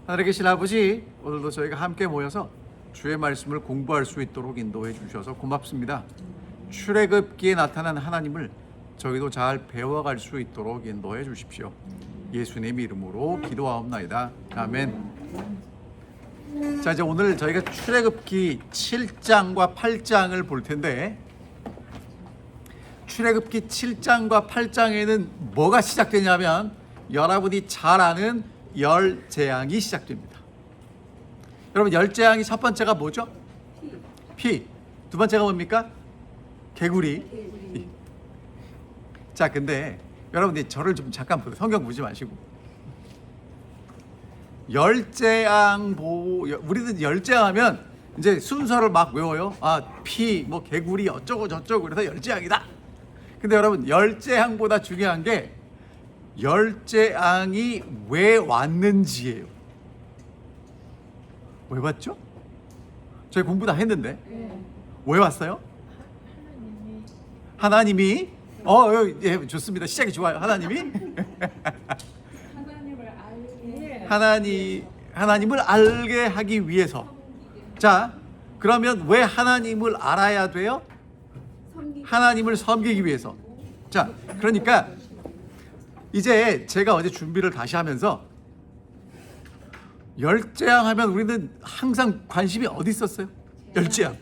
하늘에 계신 아버지, 오늘도 저희가 함께 모여서 주의 말씀을 공부할 수 있도록 인도해 주셔서 고맙습니다. 출애굽기에 나타난 하나님을 저희도 잘 배워갈 수 있도록 인도해 주십시오. 예수님 이름으로 기도하옵나이다. 아멘. 자, 이제 오늘 저희가 출애굽기 7장과 8장을 볼 텐데, 출애굽기 7장과 8장에는 뭐가 시작되냐면 여러분이 잘 아는 열 재앙이 시작됩니다. 여러분, 열 재앙이 첫 번째가 뭐죠? 피. 두 번째가 뭡니까? 개구리. 자, 근데 여러분들 저를 좀 잠깐 보세요. 성경 보지 마시고. 열 재앙 우리는 열 재앙하면 이제 순서를 막 외워요. 아, 피, 뭐 개구리 어쩌고 저쩌고 그래서 열 재앙이다. 근데 여러분, 열 재앙보다 중요한 게 열 재앙이 왜 왔는지예요. 왜 왔죠? 저희 공부 다 했는데 왜 왔어요? 하나님이 예, 좋습니다. 시작이 좋아요. 하나님이 하나님을 알게 하기 위해서. 자, 그러면 왜 하나님을 알아야 돼요? 하나님을 섬기기 위해서. 자, 그러니까 이제 제가 어제 준비를 다시 하면서 열재앙 하면 우리는 항상 관심이 어디 있었어요? 열재앙.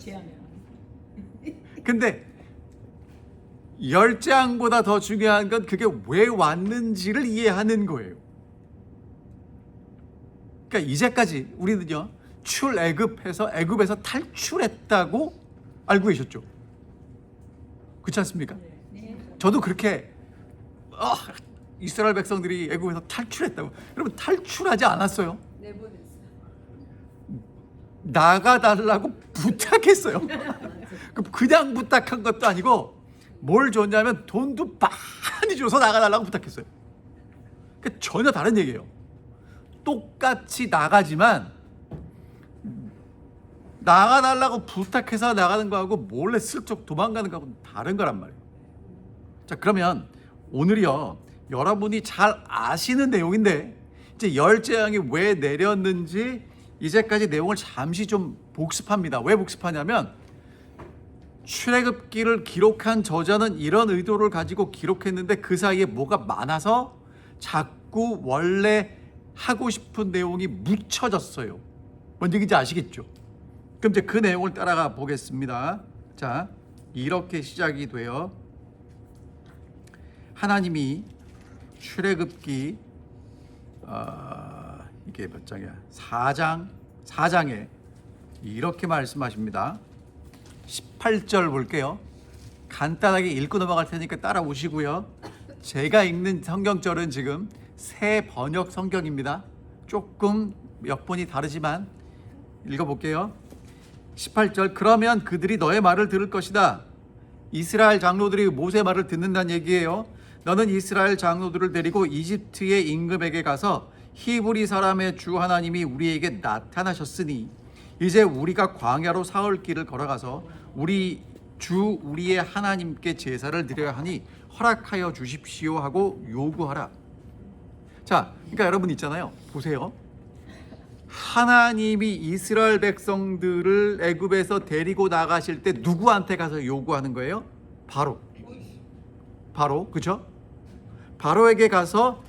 근데 열재앙보다 더 중요한 건 그게 왜 왔는지를 이해하는 거예요. 그러니까 이제까지 우리는요, 출애굽해서 애굽에서 탈출했다고 알고 계셨죠? 그렇지 않습니까? 저도 그렇게 이스라엘 백성들이 애굽에서 탈출했다고. 여러분, 탈출하지 않았어요. 나가달라고 부탁했어요. 그냥 부탁한 것도 아니고 뭘 줬냐면 돈도 많이 줘서 나가달라고 부탁했어요. 그러니까 전혀 다른 얘기예요. 똑같이 나가지만 나가달라고 부탁해서 나가는 거하고 몰래 슬쩍 도망가는 거하고 다른 거란 말이에요. 자, 그러면 오늘이요, 여러분이 잘 아시는 내용인데 이제 열 재앙이 왜 내렸는지 이제까지 내용을 잠시 좀 복습합니다. 왜 복습하냐면 출애굽기를 기록한 저자는 이런 의도를 가지고 기록했는데 그 사이에 뭐가 많아서 자꾸 원래 하고 싶은 내용이 묻혀졌어요. 뭔 얘기인지 아시겠죠? 그럼 이제 그 내용을 따라가 보겠습니다. 자, 이렇게 시작이 돼요. 하나님이 출애굽기 이게 몇 장이야? 4장에 이렇게 말씀하십니다. 18절 볼게요. 간단하게 읽고 넘어갈 테니까 따라오시고요. 제가 읽는 성경절은 지금 새 번역 성경입니다. 조금 역본이 다르지만 읽어볼게요. 18절, 그러면 그들이 너의 말을 들을 것이다. 이스라엘 장로들이 모세 말을 듣는다는 얘기예요. 너는 이스라엘 장로들을 데리고 이집트의 임금에게 가서 히브리 사람의 주 하나님이 우리에게 나타나셨으니 이제 우리가 광야로 사흘 길을 걸어가서 우리의 하나님께 제사를 드려야 하니 허락하여 주십시오 하고 요구하라. 자, 그러니까 여러분 있잖아요. 보세요. 하나님이 이스라엘 백성들을 애굽에서 데리고 나가실 때 누구한테 가서 요구하는 거예요? 바로, 그죠? 바로에게 가서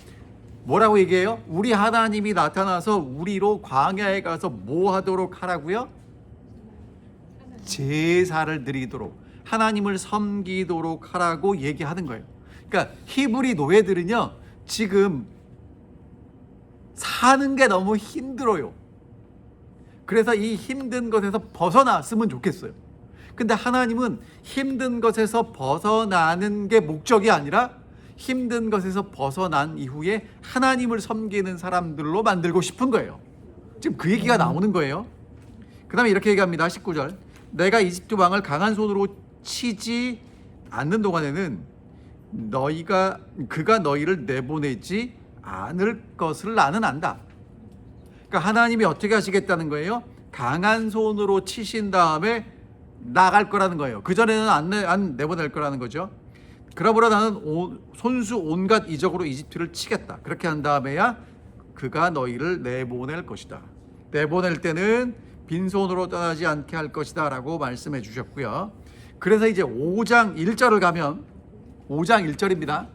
뭐라고 얘기해요? 우리 하나님이 나타나서 우리로 광야에 가서 뭐 하도록 하라고요? 제사를 드리도록, 하나님을 섬기도록 하라고 얘기하는 거예요. 그러니까 히브리 노예들은요, 지금 사는 게 너무 힘들어요. 그래서 이 힘든 것에서 벗어났으면 좋겠어요. 근데 하나님은 힘든 것에서 벗어나는 게 목적이 아니라 힘든 것에서 벗어난 이후에 하나님을 섬기는 사람들로 만들고 싶은 거예요. 지금 그 얘기가 나오는 거예요. 그 다음에 이렇게 얘기합니다. 19절, 내가 이집트 왕을 강한 손으로 치지 않는 동안에는 그가 너희를 내보내지 않을 것을 나는 안다. 그러니까 하나님이 어떻게 하시겠다는 거예요? 강한 손으로 치신 다음에 나갈 거라는 거예요. 그전에는 안 내보낼 거라는 거죠. 그러므로 나는 손수 온갖 이적으로 이집트를 치겠다. 그렇게 한 다음에야 그가 너희를 내보낼 것이다. 내보낼 때는 빈손으로 떠나지 않게 할 것이다 라고 말씀해 주셨고요. 그래서 이제 5장 1절을 가면 5장 1절입니다.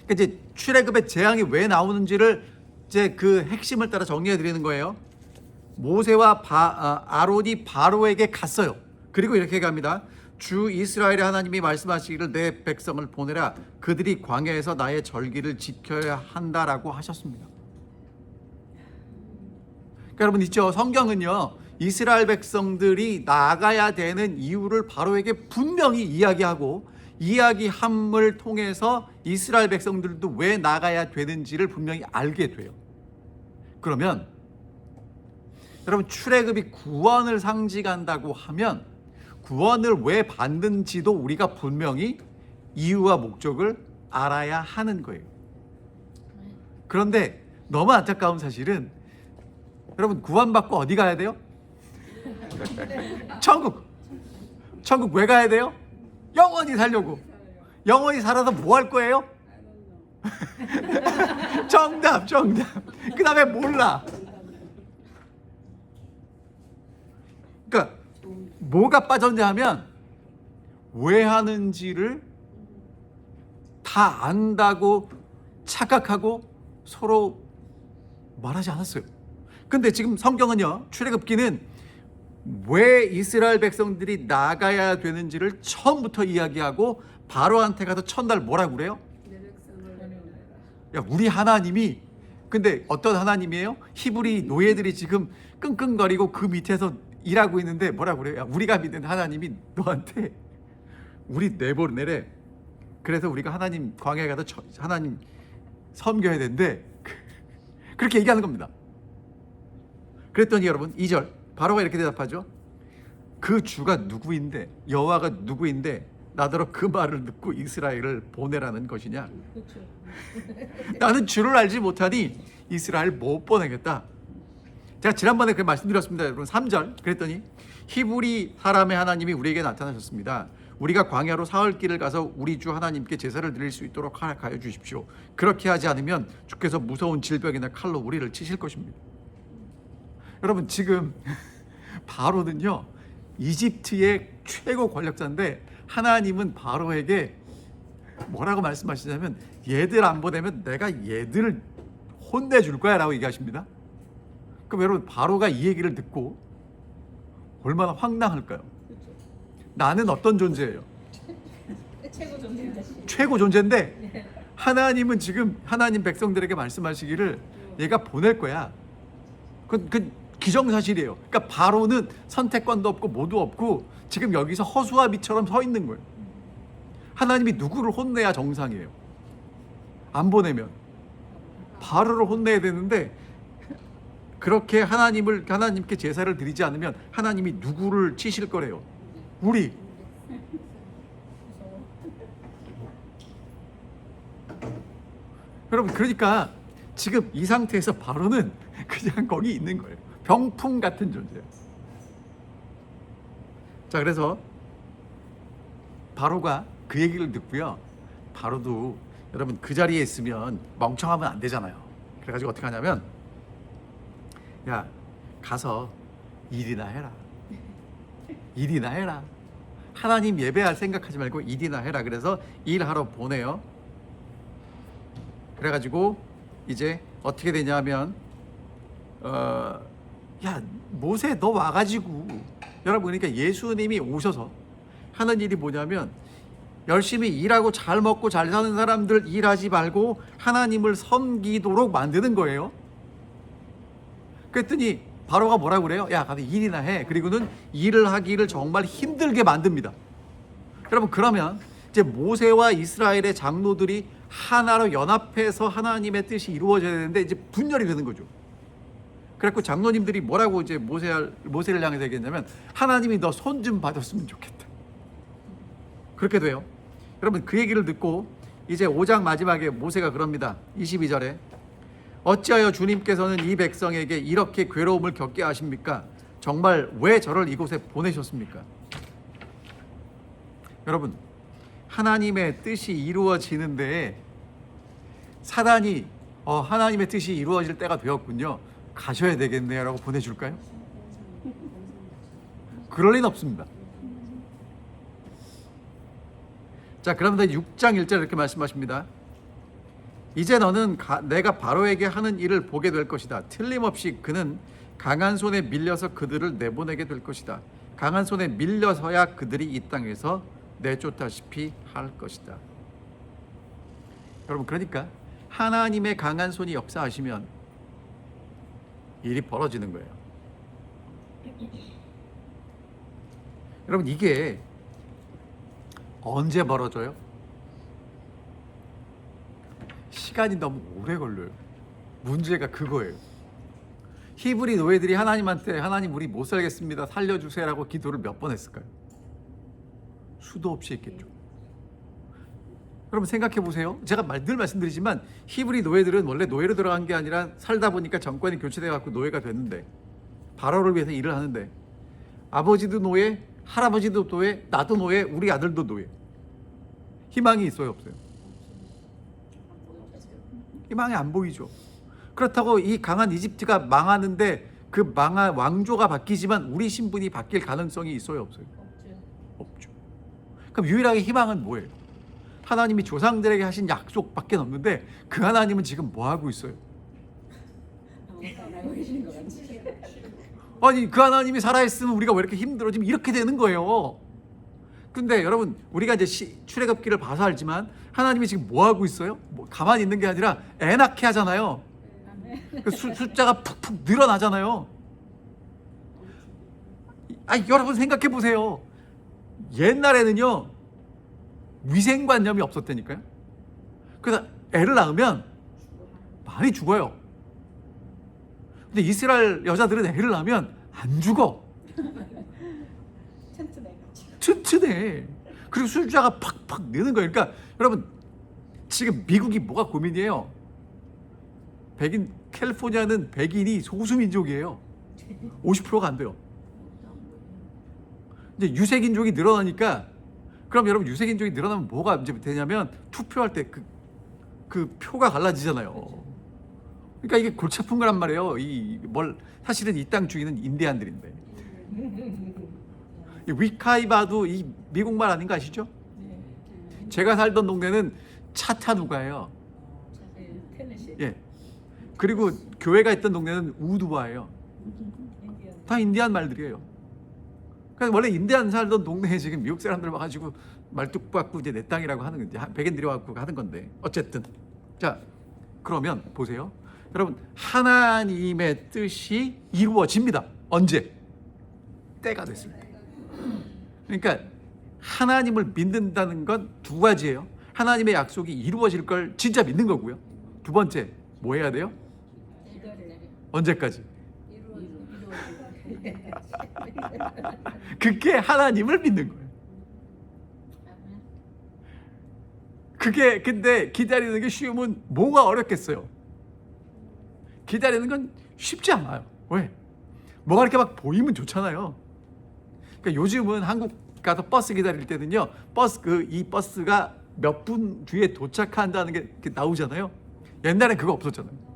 그러니까 이제 출애굽의 재앙이 왜 나오는지를 이제 그 핵심을 따라 정리해 드리는 거예요. 모세와 아론이 바로에게 갔어요. 그리고 이렇게 갑니다. 주 이스라엘의 하나님이 말씀하시기를 내 백성을 보내라. 그들이 광야에서 나의 절기를 지켜야 한다라고 하셨습니다. 그러니까 여러분 있죠. 성경은요. 이스라엘 백성들이 나가야 되는 이유를 바로에게 분명히 이야기하고 이야기함을 통해서 이스라엘 백성들도 왜 나가야 되는지를 분명히 알게 돼요. 그러면 여러분 출애굽이 구원을 상징한다고 하면 구원을 왜 받는지도 우리가 분명히 이유와 목적을 알아야 하는 거예요. 그런데 너무 안타까운 사실은 여러분 구원받고 어디 가야 돼요? 천국. 천국 왜 가야 돼요? 영원히 살려고. 영원히 살아서 뭐 할 거예요? 정답. 그 다음에 몰라. 그러니까 뭐가 빠졌냐 하면 왜 하는지를 다 안다고 착각하고 서로 말하지 않았어요. 근데 지금 성경은요, 출애굽기는 왜 이스라엘 백성들이 나가야 되는지를 처음부터 이야기하고 바로한테 가서 첫날 뭐라고 그래요? 야, 우리 하나님이, 근데 어떤 하나님이에요? 히브리 노예들이 지금 끙끙거리고 그 밑에서 일하고 있는데 뭐라고 그래요? 야, 우리가 믿는 하나님이 너한테 우리 내보내래. 그래서 우리가 하나님 광야에 가서 하나님 섬겨야 된대. 그렇게 얘기하는 겁니다. 그랬더니 여러분 2절 바로가 이렇게 대답하죠. 그 주가 누구인데, 여호와가 누구인데 나더러 그 말을 듣고 이스라엘을 보내라는 것이냐. 그렇죠. 나는 주를 알지 못하니 이스라엘 못 보내겠다. 제가 지난번에 그 말씀드렸습니다. 여러분 3절 그랬더니 히브리 사람의 하나님이 우리에게 나타나셨습니다. 우리가 광야로 사흘 길을 가서 우리 주 하나님께 제사를 드릴 수 있도록 하여 주십시오. 그렇게 하지 않으면 주께서 무서운 질병이나 칼로 우리를 치실 것입니다. 여러분 지금 바로는요 이집트의 최고 권력자인데 하나님은 바로에게 뭐라고 말씀하시냐면 얘들 안 보내면 내가 얘들을 혼내줄 거야 라고 얘기하십니다. 그럼 여러분 바로가 이 얘기를 듣고 얼마나 황당할까요? 나는 어떤 존재예요? 최고 존재인데 하나님은 지금 하나님 백성들에게 말씀하시기를 얘가 보낼 거야. 그 기정사실이에요. 그러니까 바로는 선택권도 없고 뭐도 없고 지금 여기서 허수아비처럼 서 있는 거예요. 하나님이 누구를 혼내야 정상이에요. 안 보내면 바로를 혼내야 되는데 그렇게 하나님께 제사를 드리지 않으면 하나님이 누구를 치실 거래요? 우리. 여러분 그러니까 지금 이 상태에서 바로는 그냥 거기 있는 거예요. 병풍 같은 존재예요. 자, 그래서 바로가 그 얘기를 듣고요. 바로도 여러분 그 자리에 있으면 멍청하면 안 되잖아요. 그래가지고 어떻게 하냐면 야 가서 일이나 해라. 일이나 해라. 하나님 예배할 생각하지 말고 일이나 해라. 그래서 일하러 보내요. 그래가지고 이제 어떻게 되냐면 야 모세 너 와가지고 여러분 그러니까 예수님이 오셔서 하는 일이 뭐냐면 열심히 일하고 잘 먹고 잘 사는 사람들 일하지 말고 하나님을 섬기도록 만드는 거예요. 그랬더니 바로가 뭐라고 그래요? 야 가서 일이나 해. 그리고는 일을 하기를 정말 힘들게 만듭니다. 여러분 그러면 이제 모세와 이스라엘의 장로들이 하나로 연합해서 하나님의 뜻이 이루어져야 되는데 이제 분열이 되는 거죠. 그래갖고 장로님들이 뭐라고 이제 모세를 향해서 얘기했냐면 하나님이 너 손 좀 봐줬으면 좋겠다. 그렇게 돼요. 여러분 그 얘기를 듣고 이제 5장 마지막에 모세가 그럽니다. 22절에 어찌하여 주님께서는 이 백성에게 이렇게 괴로움을 겪게 하십니까? 정말 왜 저를 이곳에 보내셨습니까? 여러분 하나님의 뜻이 이루어지는데 사단이 하나님의 뜻이 이루어질 때가 되었군요. 가셔야 되겠네요 라고 보내줄까요? 그럴 리는 없습니다. 자, 그런데 6장 1절 이렇게 말씀하십니다. 이제 너는 내가 바로에게 하는 일을 보게 될 것이다. 틀림없이 그는 강한 손에 밀려서 그들을 내보내게 될 것이다. 강한 손에 밀려서야 그들이 이 땅에서 내쫓다시피 할 것이다. 여러분, 그러니까 하나님의 강한 손이 역사하시면 일이 벌어지는 거예요. 여러분, 이게 언제 벌어져요? 시간이 너무 오래 걸려요. 문제가 그거예요. 히브리 노예들이 하나님한테 하나님 우리 못 살겠습니다 살려주세요라고 기도를 몇 번 했을까요? 수도 없이 했겠죠. 여러분 생각해 보세요. 제가 늘 말씀드리지만 히브리 노예들은 원래 노예로 들어간 게 아니라 살다 보니까 정권이 교체돼 갖고 노예가 됐는데 바로를 위해서 일을 하는데 아버지도 노예, 할아버지도 노예, 나도 노예, 우리 아들도 노예. 희망이 있어요, 없어요? 희망이 안 보이죠. 그렇다고 이 강한 이집트가 망하는데 그 망한 왕조가 바뀌지만 우리 신분이 바뀔 가능성이 있어요, 없어요? 없죠. 그럼 유일하게 희망은 뭐예요? 하나님이 조상들에게 하신 약속밖에 없는데 그 하나님은 지금 뭐 하고 있어요? 아니, 그 하나님이 살아있으면 우리가 왜 이렇게 힘들어? 지금 이렇게 되는 거예요. 근데 여러분, 우리가 이제 출애굽기를 봐서 알지만 하나님이 지금 뭐 하고 있어요? 가만히 있는 게 아니라 애 낳게 하잖아요. 그 숫자가 푹푹 늘어나잖아요. 여러분 생각해 보세요. 옛날에는요 위생관념이 없었다니까요. 그래서 애를 낳으면 많이 죽어요. 근데 이스라엘 여자들은 애를 낳으면 안 죽어. 튼튼해. 그리고 숫자가 팍팍 느는 거예요. 그러니까 여러분 지금 미국이 뭐가 고민이에요? 캘리포니아는 백인이 소수민족이에요. 50%가 안 돼요. 이제 유색인종이 늘어나니까, 그럼 여러분 유색인종이 늘어나면 뭐가 이제 되냐면 투표할 때 그 표가 갈라지잖아요. 그러니까 이게 골치 아픈 거란 말이에요. 사실은 이 땅 주인은 인디안들인데. 이 위카이바도 이 미국말 아닌 거 아시죠? 제가 살던 동네는 차타누가예요. 예. 그리고 교회가 있던 동네는 우두바예요. 다 인디안 말들이에요. 그래서 원래 인디안 살던 동네에 지금 미국 사람들 와가지고 말뚝 박고 이제 내 땅이라고 하는 건데 백인들이 와갖고 하는 건데 어쨌든 자 그러면 보세요. 여러분 하나님의 뜻이 이루어집니다. 언제? 때가 됐을 때. 그러니까 하나님을 믿는다는 건 두 가지예요. 하나님의 약속이 이루어질 걸 진짜 믿는 거고요. 두 번째 뭐 해야 돼요? 언제까지? 그게 하나님을 믿는 거예요. 그게 근데 기다리는 게 쉬우면 뭐가 어렵겠어요? 기다리는 건 쉽지 않아요. 왜? 뭐가 이렇게 막 보이면 좋잖아요. 그러니까 요즘은 한국 가서 버스 기다릴 때는요, 이 버스가 몇 분 뒤에 도착한다는 게 나오잖아요. 옛날엔 그거 없었잖아요.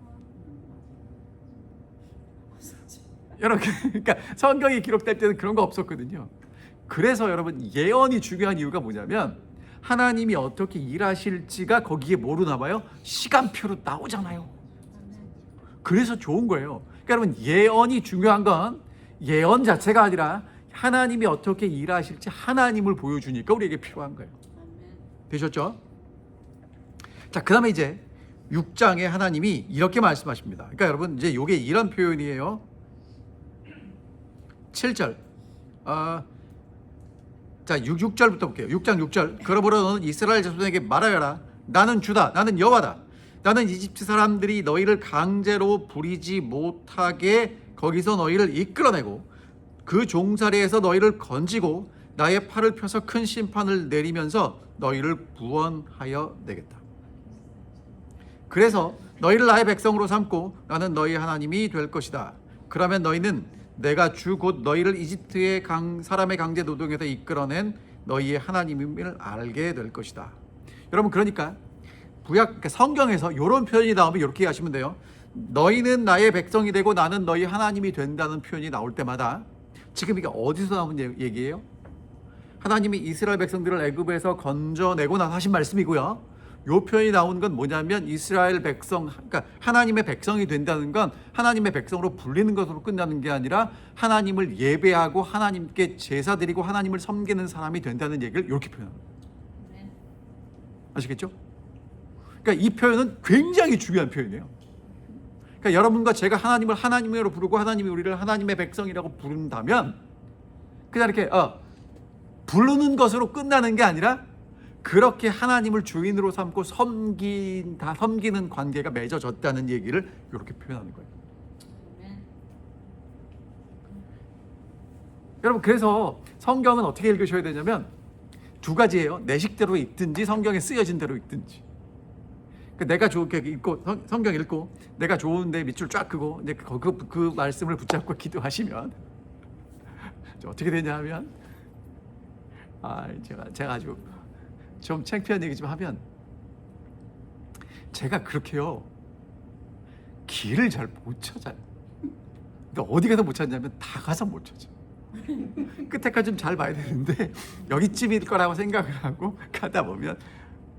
여러분, 그러니까 성경이 기록될 때는 그런 거 없었거든요. 그래서 여러분 예언이 중요한 이유가 뭐냐면 하나님이 어떻게 일하실지가 거기에 뭐로 나와요? 시간표로 나오잖아요. 그래서 좋은 거예요. 그러니까 여러분 예언이 중요한 건 예언 자체가 아니라 하나님이 어떻게 일하실지 하나님을 보여주니까 우리에게 필요한 거예요. 되셨죠? 자, 그 다음에 이제 6장에 하나님이 이렇게 말씀하십니다. 그러니까 여러분 이제 이게 이런 표현이에요. 7절. 자, 6절부터 볼게요. 6장 6절. 그러므로 너는 이스라엘 자손에게 말하여라. 나는 주다. 나는 여호와다. 나는 이집트 사람들이 너희를 강제로 부리지 못하게 거기서 너희를 이끌어내고 그 종살이에서 너희를 건지고 나의 팔을 펴서 큰 심판을 내리면서 너희를 구원하여 내겠다. 그래서 너희를 나의 백성으로 삼고 나는 너희 하나님이 될 것이다. 그러면 너희는 내가 주 곧 너희를 이집트의 사람의 강제 노동에서 이끌어낸 너희의 하나님임을 알게 될 것이다. 여러분 그러니까 구약 그러니까 성경에서 이런 표현이 나오면 이렇게 하시면 돼요. 너희는 나의 백성이 되고 나는 너희 하나님이 된다는 표현이 나올 때마다 지금 이게 어디서 나온 얘기예요? 하나님이 이스라엘 백성들을 애굽에서 건져내고 나서 하신 말씀이고요. 이 표현이 나온 건 뭐냐면 이스라엘 백성, 그러니까 하나님의 백성이 된다는 건 하나님의 백성으로 불리는 것으로 끝나는 게 아니라 하나님을 예배하고 하나님께 제사 드리고 하나님을 섬기는 사람이 된다는 얘기를 이렇게 표현합니다. 아시겠죠? 그러니까 이 표현은 굉장히 중요한 표현이에요. 그러니까 여러분과 제가 하나님을 하나님으로 부르고 하나님이 우리를 하나님의 백성이라고 부른다면 그냥 이렇게 부르는 것으로 끝나는 게 아니라 그렇게 하나님을 주인으로 삼고 섬기는 관계가 맺어졌다는 얘기를 이렇게 표현하는 거예요. 여러분, 그래서 성경은 어떻게 읽으셔야 되냐면 두 가지예요. 내 식대로 읽든지 성경에 쓰여진 대로 읽든지. 내가 좋게 읽고 성경 읽고 내가 좋은데 밑줄 쫙 끄고 이제 그 말씀을 붙잡고 기도하시면 어떻게 되냐 하면 제가 아주 좀 창피한 얘기 좀 하면 제가 그렇게요 길을 잘 못 찾아요. 근데 어디 가서 못 찾냐면 다 가서 못 찾아. 끝에까지 좀 잘 봐야 되는데 여기쯤일 거라고 생각을 하고 가다 보면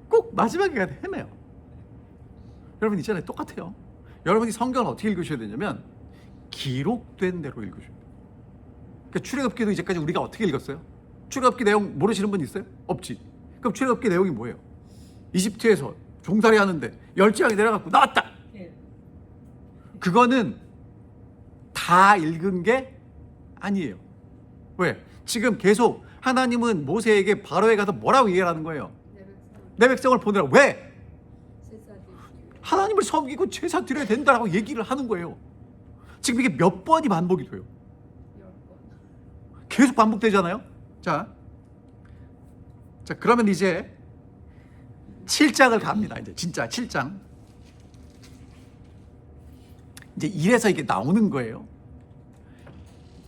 꼭 마지막에 가다 헤매요. 여러분 있잖아요, 똑같아요. 여러분이 성경을 어떻게 읽으셔야 되냐면 기록된 대로 읽으셔야 돼요. 그러니까 출애굽기도 이제까지 우리가 어떻게 읽었어요? 출애굽기 내용 모르시는 분 있어요? 없지. 그럼 출애굽기 내용이 뭐예요? 이집트에서 종살이 하는데 열지왕이 내려갖고 나왔다. 그거는 다 읽은 게 아니에요. 왜? 지금 계속 하나님은 모세에게 바로에 가서 뭐라고 얘기하는 거예요? 내 백성을 보내라. 왜? 하나님을 섬기고 제사 드려야 된다라고 얘기를 하는 거예요. 지금 이게 몇 번이 반복이 돼요? 계속 반복되잖아요. 자, 그러면 이제 7장을 갑니다. 이제 진짜 7장. 이제 이래서 이게 나오는 거예요.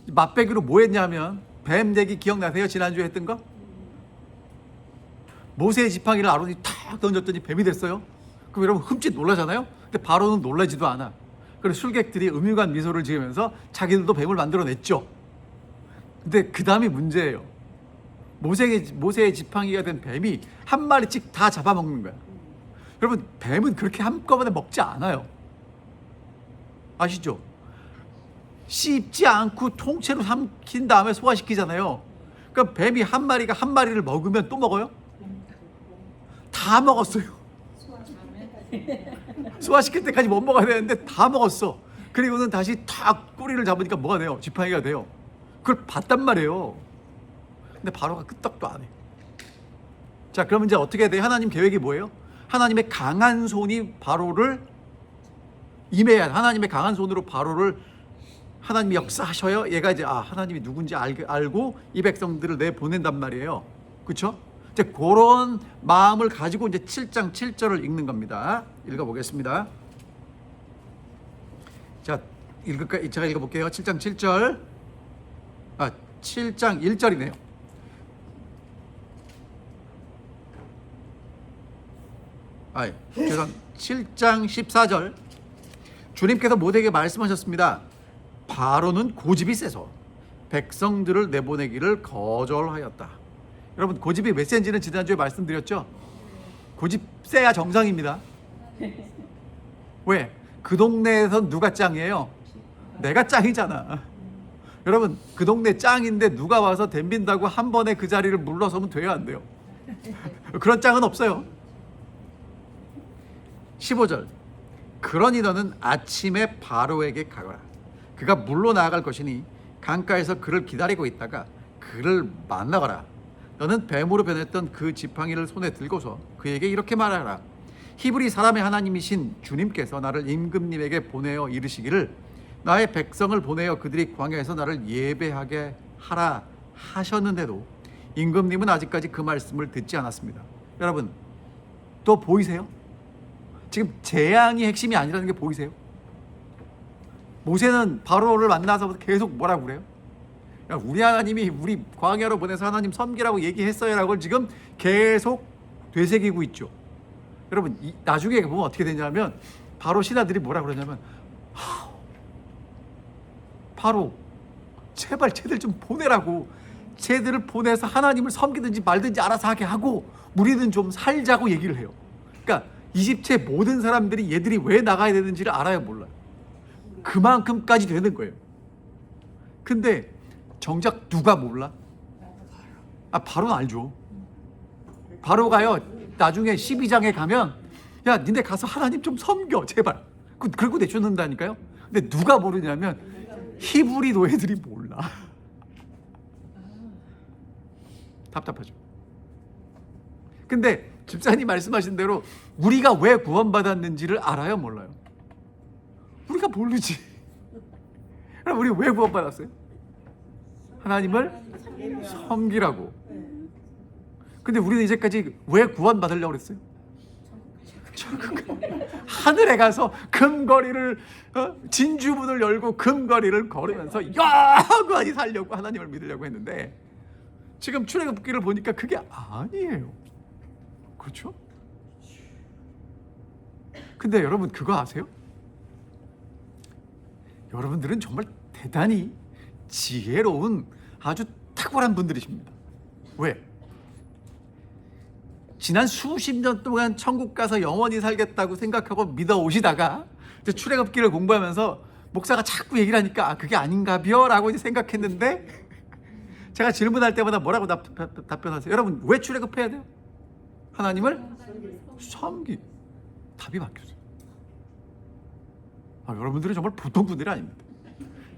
맛배기로 뭐 했냐면 뱀 얘기 기억나세요? 지난주에 했던 거? 모세의 지팡이를 아론이 탁 던졌더니 뱀이 됐어요. 그럼 여러분 흠칫 놀라잖아요. 근데 바로는 놀라지도 않아. 그래서 술객들이 음흉한 미소를 지으면서 자기들도 뱀을 만들어냈죠. 근데 그 다음이 문제예요. 모세의 지팡이가 된 뱀이 한 마리씩 다 잡아먹는 거야. 여러분 뱀은 그렇게 한꺼번에 먹지 않아요. 아시죠? 씹지 않고 통째로 삼킨 다음에 소화시키잖아요. 그러니까 뱀이 한 마리가 한 마리를 먹으면 또 먹어요? 다 먹었어요. 소화시킬 때까지 못 먹어야 되는데 다 먹었어. 그리고는 다시 탁 꼬리를 잡으니까 뭐가 돼요? 지팡이가 돼요. 그걸 봤단 말이에요. 근데 바로가 끄떡도 안 해. 자, 그러면 이제 어떻게 해야 돼요? 하나님 계획이 뭐예요? 하나님의 강한 손이 바로를 임해야 돼. 하나님의 강한 손으로 바로를 하나님이 역사하셔요. 얘가 이제 하나님이 누군지 알고 이 백성들을 내보낸단 말이에요. 그렇죠? 이제 그런 마음을 가지고 이제 7장 7절을 읽는 겁니다. 읽어보겠습니다. 자, 제가 읽어볼게요. 7장 7절. 7장 1절이네요. 죄송. 7장 14절. 주님께서 모세에게 말씀하셨습니다. 바로는 고집이 세서 백성들을 내보내기를 거절하였다. 여러분 고집이 몇 센지는 지난주에 말씀드렸죠? 고집 세야 정상입니다. 왜? 그 동네에선 누가 짱이에요? 내가 짱이잖아. 여러분 그 동네 짱인데 누가 와서 덤빈다고 한 번에 그 자리를 물러서면 돼요, 안 돼요? 그런 짱은 없어요. 15절. 그러니 너는 아침에 바로에게 가거라. 그가 물로 나아갈 것이니 강가에서 그를 기다리고 있다가 그를 만나거라. 너는 뱀으로 변했던 그 지팡이를 손에 들고서 그에게 이렇게 말하라. 히브리 사람의 하나님이신 주님께서 나를 임금님에게 보내어 이르시기를 나의 백성을 보내어 그들이 광야에서 나를 예배하게 하라 하셨는데도 임금님은 아직까지 그 말씀을 듣지 않았습니다. 여러분 또 보이세요? 지금 재앙이 핵심이 아니라는 게 보이세요? 모세는 바로를 만나서 계속 뭐라고 그래요? 야, 우리 하나님이 우리 광야로 보내서 하나님 섬기라고 얘기했어요라고 지금 계속 되새기고 있죠. 여러분 나중에 보면 어떻게 되냐면 바로 신하들이 뭐라 그러냐면 바로 제발 쟤들 좀 보내라고, 쟤들을 보내서 하나님을 섬기든지 말든지 알아서 하게 하고 우리는 좀 살자고 얘기를 해요. 그러니까 이집트의 모든 사람들이 얘들이 왜 나가야 되는지를 알아요, 몰라요? 그만큼까지 되는 거예요. 근데 정작 누가 몰라? 바로는 알죠. 바로가요, 나중에 12장에 가면 야 니네 가서 하나님 좀 섬겨 제발, 그러고 내쫓는다니까요. 근데 누가 모르냐면 히브리 노예들이 몰라. 답답하죠. 근데 집사님 말씀하신 대로 우리가 왜 구원받았는지를 알아요, 몰라요? 우리가 모르지. 그럼 우리 왜 구원받았어요? 하나님을 섬기라고. 근데 우리는 이제까지 왜 구원받으려고 그랬어요? 하늘에 가서 금거리를 진주문을 열고 금거리를 걸으면서 영원히 살려고 하나님을 믿으려고 했는데 지금 출애굽기를 보니까 그게 아니에요. 그렇죠? 근데 여러분 그거 아세요? 여러분들은 정말 대단히 지혜로운 아주 탁월한 분들이십니다. 왜? 지난 수십 년 동안 천국 가서 영원히 살겠다고 생각하고 믿어 오시다가 출애굽기를 공부하면서 목사가 자꾸 얘기를 하니까 그게 아닌가벼 라고 이제 생각했는데 제가 질문할 때마다 뭐라고 답변하세요? 여러분 왜 출애굽해야 돼요? 하나님을 섬기. 답이 바뀌었어요. 여러분들은 정말 보통 분들이 아닙니다.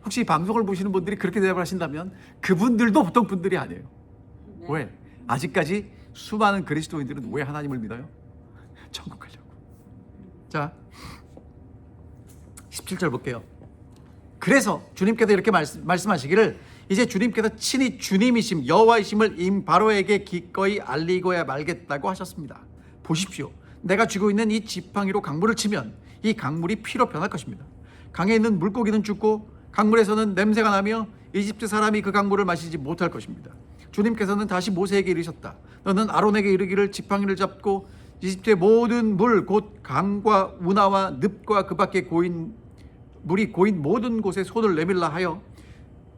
혹시 방송을 보시는 분들이 그렇게 대답을 하신다면 그분들도 보통 분들이 아니에요. 왜? 아직까지 수많은 그리스도인들은 왜 하나님을 믿어요? 천국 가려고. 자, 17절 볼게요. 그래서 주님께서 이렇게 말씀하시기를 이제 주님께서 친히 주님이심 여호와이심을 임 바로에게 기꺼이 알리고야 말겠다고 하셨습니다. 보십시오. 내가 쥐고 있는 이 지팡이로 강물을 치면 이 강물이 피로 변할 것입니다. 강에 있는 물고기는 죽고 강물에서는 냄새가 나며 이집트 사람이 그 강물을 마시지 못할 것입니다. 주님께서는 다시 모세에게 이르셨다. 너는 아론에게 이르기를 지팡이를 잡고 이집트의 모든 물 곧 강과 운하와 늪과 그 밖에 물이 고인 모든 곳에 손을 내밀라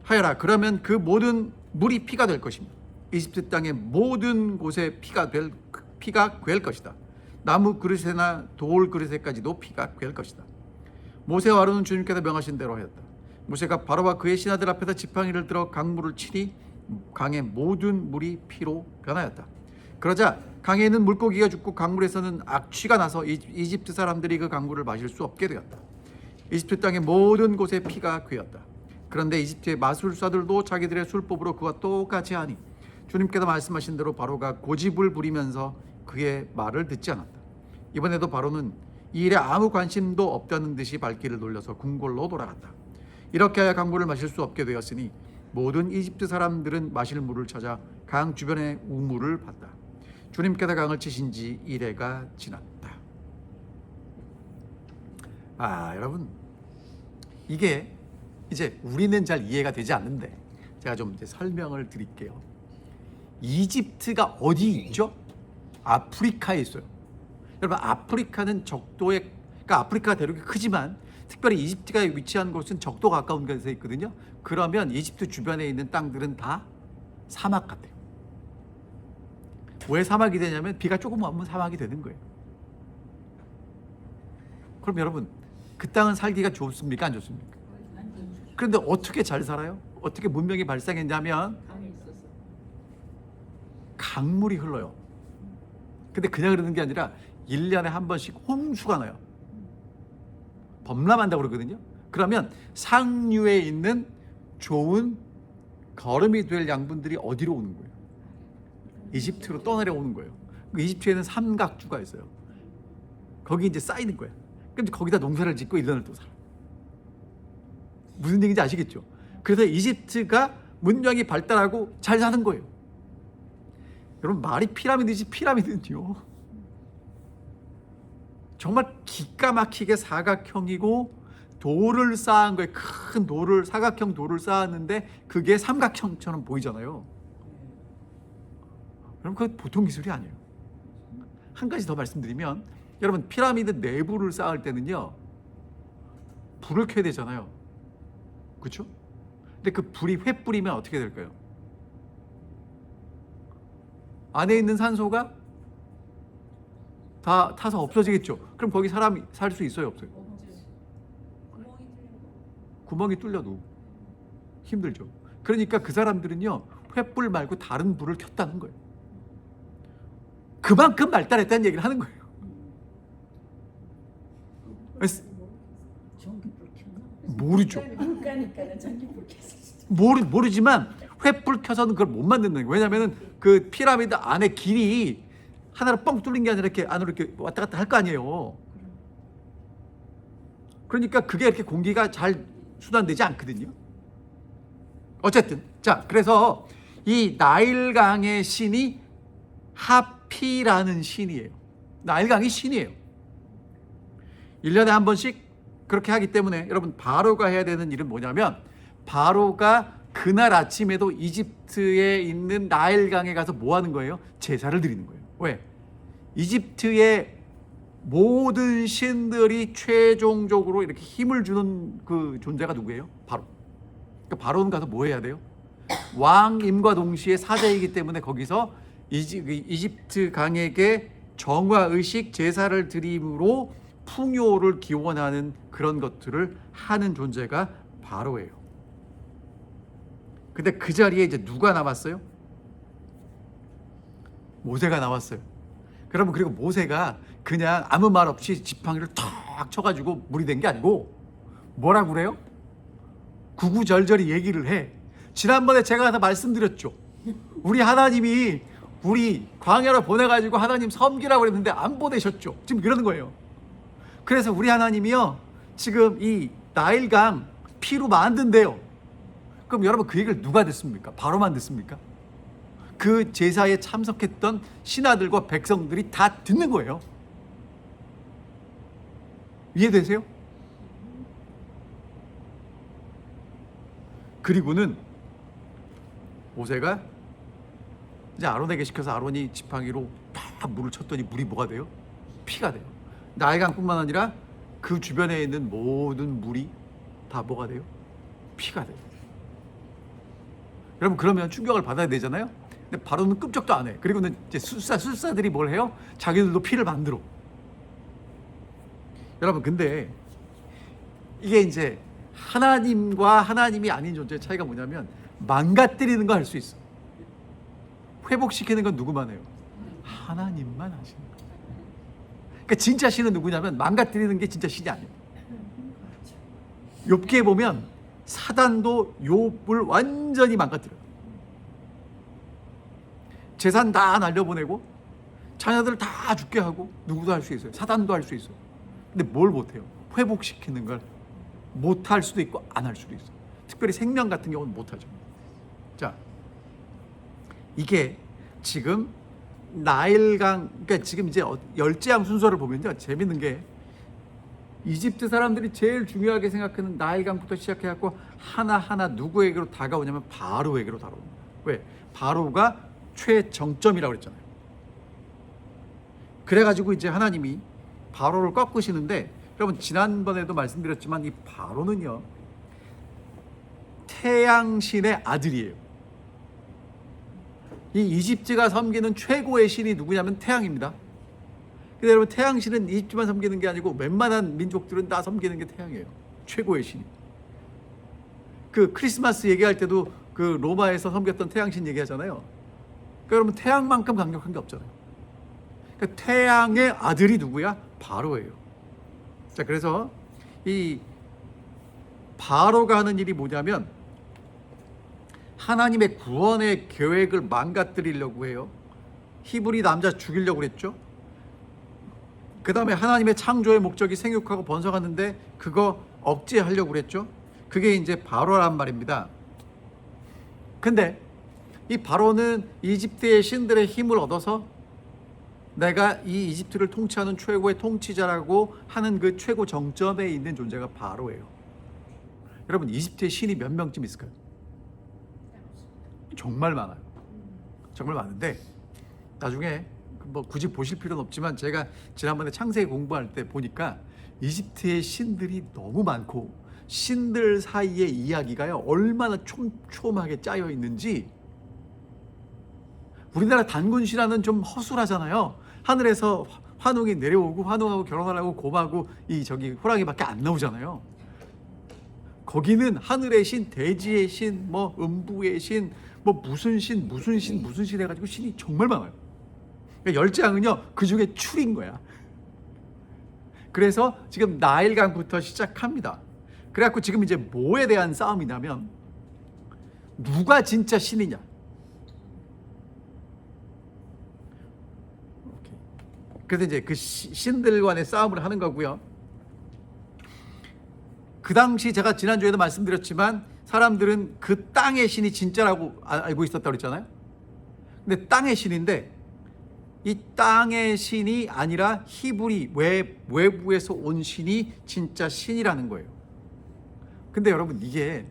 하여라. 그러면 그 모든 물이 피가 될 것입니다. 이집트 땅의 모든 곳에 피가 괸 것이다. 나무 그릇에나 돌 그릇에까지도 피가 괸 것이다. 모세와 아론은 주님께서 명하신 대로 하였다. 모세가 바로와 그의 신하들 앞에서 지팡이를 들어 강물을 치니 강의 모든 물이 피로 변하였다. 그러자 강에 있는 물고기가 죽고 강물에서는 악취가 나서 이집트 사람들이 그 강물을 마실 수 없게 되었다. 이집트 땅의 모든 곳에 피가 괴었다. 그런데 이집트의 마술사들도 자기들의 술법으로 그와 똑같이 하니 주님께서 말씀하신 대로 바로가 고집을 부리면서 그의 말을 듣지 않았다. 이번에도 바로는 이 일에 아무 관심도 없다는 듯이 발길을 돌려서 궁궐로 돌아갔다. 이렇게 하여 강물을 마실 수 없게 되었으니 모든 이집트 사람들은 마실 물을 찾아 강 주변의 우물을 봤다. 주님께서 강을 치신 지 이래가 지났다. 여러분 이게 이제 우리는 잘 이해가 되지 않는데 제가 좀 이제 설명을 드릴게요. 이집트가 어디 있죠? 아프리카에 있어요. 여러분 아프리카는 적도에, 그러니까 아프리카 대륙이 크지만 특별히 이집트가 위치한 곳은 적도 가까운 곳에 있거든요. 그러면 이집트 주변에 있는 땅들은 다 사막 같아요. 왜 사막이 되냐면 비가 조금 오면 사막이 되는 거예요. 그럼 여러분 그 땅은 살기가 좋습니까? 안 좋습니까? 그런데 어떻게 잘 살아요? 어떻게 문명이 발생했냐면 강물이 흘러요. 근데 그냥 흐르는 게 아니라 1년에 한 번씩 홍수가 나요. 범람한다고 그러거든요. 그러면 상류에 있는 좋은 거름이 될 양분들이 어디로 오는 거예요? 이집트로 떠내려오는 거예요. 이집트에는 삼각주가 있어요. 거기 이제 쌓이는 거예요. 근데 거기다 농사를 짓고 1년을 또 살아. 무슨 얘기인지 아시겠죠? 그래서 이집트가 문명이 발달하고 잘 사는 거예요. 여러분 말이 피라미드지 피라미드는요 정말 기가 막히게 사각형이고 돌을 쌓은 거예요. 큰 돌을, 사각형 돌을 쌓았는데 그게 삼각형처럼 보이잖아요. 여러분 그건 보통 기술이 아니에요. 한 가지 더 말씀드리면 여러분 피라미드 내부를 쌓을 때는요 불을 켜야 되잖아요. 그렇죠? 근데 그 불이 횃불이면 어떻게 될까요? 안에 있는 산소가 다 타서 없어지겠죠. 그럼 거기 사람이 살 수 있어요, 없어요? 구멍이 뚫려도 힘들죠. 그러니까 그 사람들은요 횃불 말고 다른 불을 켰다는 거예요. 그만큼 발달했다는 얘기를 하는 거예요. 모르죠. 모르지만 횃불 켜서는 그걸 못 만든다는 거예요. 왜냐하면 그 피라미드 안에 길이 하나로 뻥 뚫린 게 아니라 이렇게 안으로 이렇게 왔다 갔다 할 거 아니에요. 그러니까 그게 이렇게 공기가 잘 순환되지 않거든요. 어쨌든 자, 그래서 이 나일강의 신이 하피라는 신이에요. 나일강이 신이에요. 1년에 한 번씩 그렇게 하기 때문에 여러분 바로가 해야 되는 일은 뭐냐면 바로가 그날 아침에도 이집트에 있는 나일강에 가서 뭐 하는 거예요? 제사를 드리는 거예요. 왜? 이집트의 모든 신들이 최종적으로 이렇게 힘을 주는 그 존재가 누구예요? 바로. 그러니까 바로는 가서 뭐 해야 돼요? 왕임과 동시에 사제이기 때문에 거기서 이집트 강에게 정화의식 제사를 드림으로 풍요를 기원하는 그런 것들을 하는 존재가 바로예요. 근데 그 자리에 이제 누가 남았어요? 모세가 나왔어요. 그러면 그리고 모세가 그냥 아무 말 없이 지팡이를 탁 쳐가지고 물이 된 게 아니고 뭐라고 그래요? 구구절절히 얘기를 해. 지난번에 제가 다 말씀드렸죠. 우리 하나님이 우리 광야로 보내가지고 하나님 섬기라고 그랬는데 안 보내셨죠. 지금 이러는 거예요. 그래서 우리 하나님이요 지금 이 나일강 피로 만든대요. 그럼 여러분 그 얘기를 누가 듣습니까? 바로만 듣습니까? 그 제사에 참석했던 신하들과 백성들이 다 듣는 거예요. 이해되세요? 그리고는 모세가 이제 아론에게 시켜서 아론이 지팡이로 팍 물을 쳤더니 물이 뭐가 돼요? 피가 돼요. 나일강뿐만 아니라 그 주변에 있는 모든 물이 다 뭐가 돼요? 피가 돼요. 여러분 그러면 충격을 받아야 되잖아요. 근데 바로는 끔찍도 안 해. 그리고는 이제 술사들이 뭘 해요? 자기들도 피를 만들어. 여러분 근데 이게 이제 하나님과 하나님이 아닌 존재의 차이가 뭐냐면 망가뜨리는 거 할 수 있어. 회복시키는 건 누구만 해요? 하나님만 하시는 거예요. 그러니까 진짜 신은 누구냐면 망가뜨리는 게 진짜 신이 아니에요. 욥기에 보면 사단도 욥을 완전히 망가뜨려요. 재산 다 날려보내고 자녀들 다 죽게 하고 누구도 할 수 있어요. 사단도 할 수 있어요. 근데 뭘 못해요? 회복시키는 걸 못할 수도 있고 안 할 수도 있어요. 특별히 생명 같은 경우는 못하죠. 자, 이게 지금 나일강, 그러니까 지금 이제 열재암 순서를 보면요 재밌는 게 이집트 사람들이 제일 중요하게 생각하는 나일강부터 시작해갖고 하나하나 누구에게로 다가오냐면 바로에게로 다가옵니다. 왜? 바로가 최정점이라고 그랬잖아요. 그래가지고 이제 하나님이 바로를 꺾으시는데 여러분 지난번에도 말씀드렸지만 이 바로는요 태양신의 아들이에요. 이 이집트가 섬기는 최고의 신이 누구냐면 태양입니다. 근데 여러분 태양신은 이집트만 섬기는 게 아니고 웬만한 민족들은 다 섬기는 게 태양이에요. 최고의 신이. 그 크리스마스 얘기할 때도 그 로마에서 섬겼던 태양신 얘기하잖아요. 그러니까 여러분 태양만큼 강력한 게 없잖아요. 그러니까 태양의 아들이 누구야? 바로예요. 자, 그래서 이 바로가 하는 일이 뭐냐면 하나님의 구원의 계획을 망가뜨리려고 해요. 히브리 남자 죽이려고 그랬죠. 그 다음에 하나님의 창조의 목적이 생육하고 번성하는데 그거 억제하려고 그랬죠. 그게 이제 바로란 말입니다. 근데 이 바로는 이집트의 신들의 힘을 얻어서 내가 이 이집트를 통치하는 최고의 통치자라고 하는 그 최고 정점에 있는 존재가 바로예요. 여러분 이집트의 신이 몇 명쯤 있을까요? 정말 많아요. 정말 많은데 나중에 뭐 굳이 보실 필요는 없지만 제가 지난번에 창세기 공부할 때 보니까 이집트의 신들이 너무 많고 신들 사이의 이야기가요 얼마나 촘촘하게 짜여 있는지. 우리나라 단군신화는 좀 허술하잖아요. 하늘에서 환웅이 내려오고 환웅하고 결혼하려고 곰하고 이 저기 호랑이밖에 안 나오잖아요. 거기는 하늘의 신, 대지의 신, 뭐 음부의 신, 뭐 무슨 신 해가지고 신이 정말 많아요. 그러니까 10장은요 그 중에 출인 거야. 그래서 지금 나일강부터 시작합니다. 그래갖고 지금 이제 뭐에 대한 싸움이냐면 누가 진짜 신이냐. 그래서 이제 그 신들 간의 싸움을 하는 거고요. 그 당시 제가 지난주에도 말씀드렸지만 사람들은 그 땅의 신이 진짜라고 알고 있었다고 그랬잖아요. 근데 땅의 신인데 이 땅의 신이 아니라 히브리 외부에서 온 신이 진짜 신이라는 거예요. 근데 여러분 이게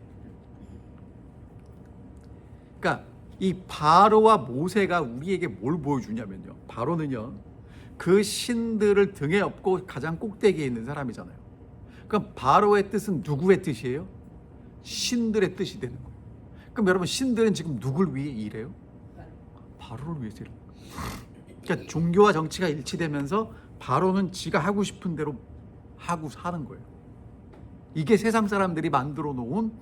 그러니까 이 바로와 모세가 우리에게 뭘 보여주냐면요. 바로는요 그 신들을 등에 업고 가장 꼭대기에 있는 사람이잖아요. 그럼 바로의 뜻은 누구의 뜻이에요? 신들의 뜻이 되는 거예요. 그럼 여러분 신들은 지금 누굴 위해 일해요? 바로를 위해서 일해요. 그러니까 종교와 정치가 일치되면서 바로는 지가 하고 싶은 대로 하고 사는 거예요. 이게 세상 사람들이 만들어 놓은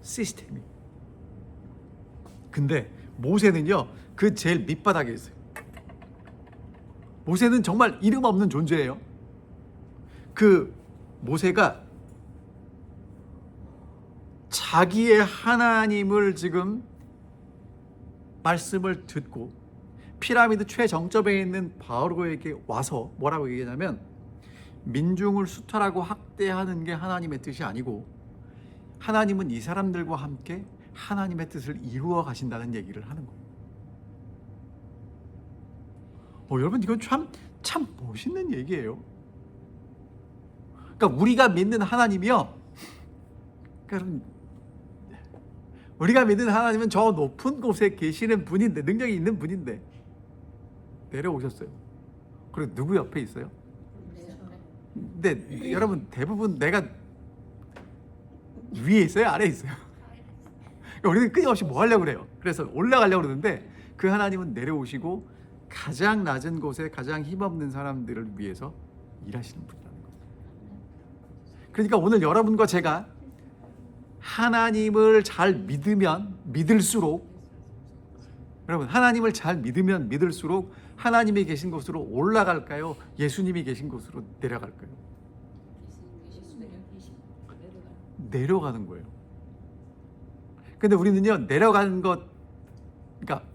시스템이에요. 근데 모세는요 그 제일 밑바닥에 있어요. 모세는 정말 이름 없는 존재예요. 그 모세가 자기의 하나님을 지금 말씀을 듣고 피라미드 최정점에 있는 바로에게 와서 뭐라고 얘기하냐면 민중을 수탈하고 학대하는 게 하나님의 뜻이 아니고 하나님은 이 사람들과 함께 하나님의 뜻을 이루어 가신다는 얘기를 하는 거예요. 여러분 이건 참 멋있는 얘기예요. 그러니까 우리가 믿는 하나님이요. 그러니까 우리가 믿는 하나님은 저 높은 곳에 계시는 분인데 능력이 있는 분인데 내려오셨어요. 그리고 누구 옆에 있어요? 근데 여러분 대부분 내가 위에 있어요? 아래에 있어요? 우리는 끊임없이 뭐 하려고 그래요? 그래서 올라가려고 그러는데 그 하나님은 내려오시고 가장 낮은 곳에 가장 힘없는 사람들을 위해서 일하시는 분이라는 거예요. 그러니까 오늘 여러분과 제가 하나님을 잘 믿으면 믿을수록 여러분 하나님을 잘 믿으면 믿을수록 하나님이 계신 곳으로 올라갈까요? 예수님이 계신 곳으로 내려갈까요? 내려가는 거예요. 근데 우리는요 내려가는 것 그러니까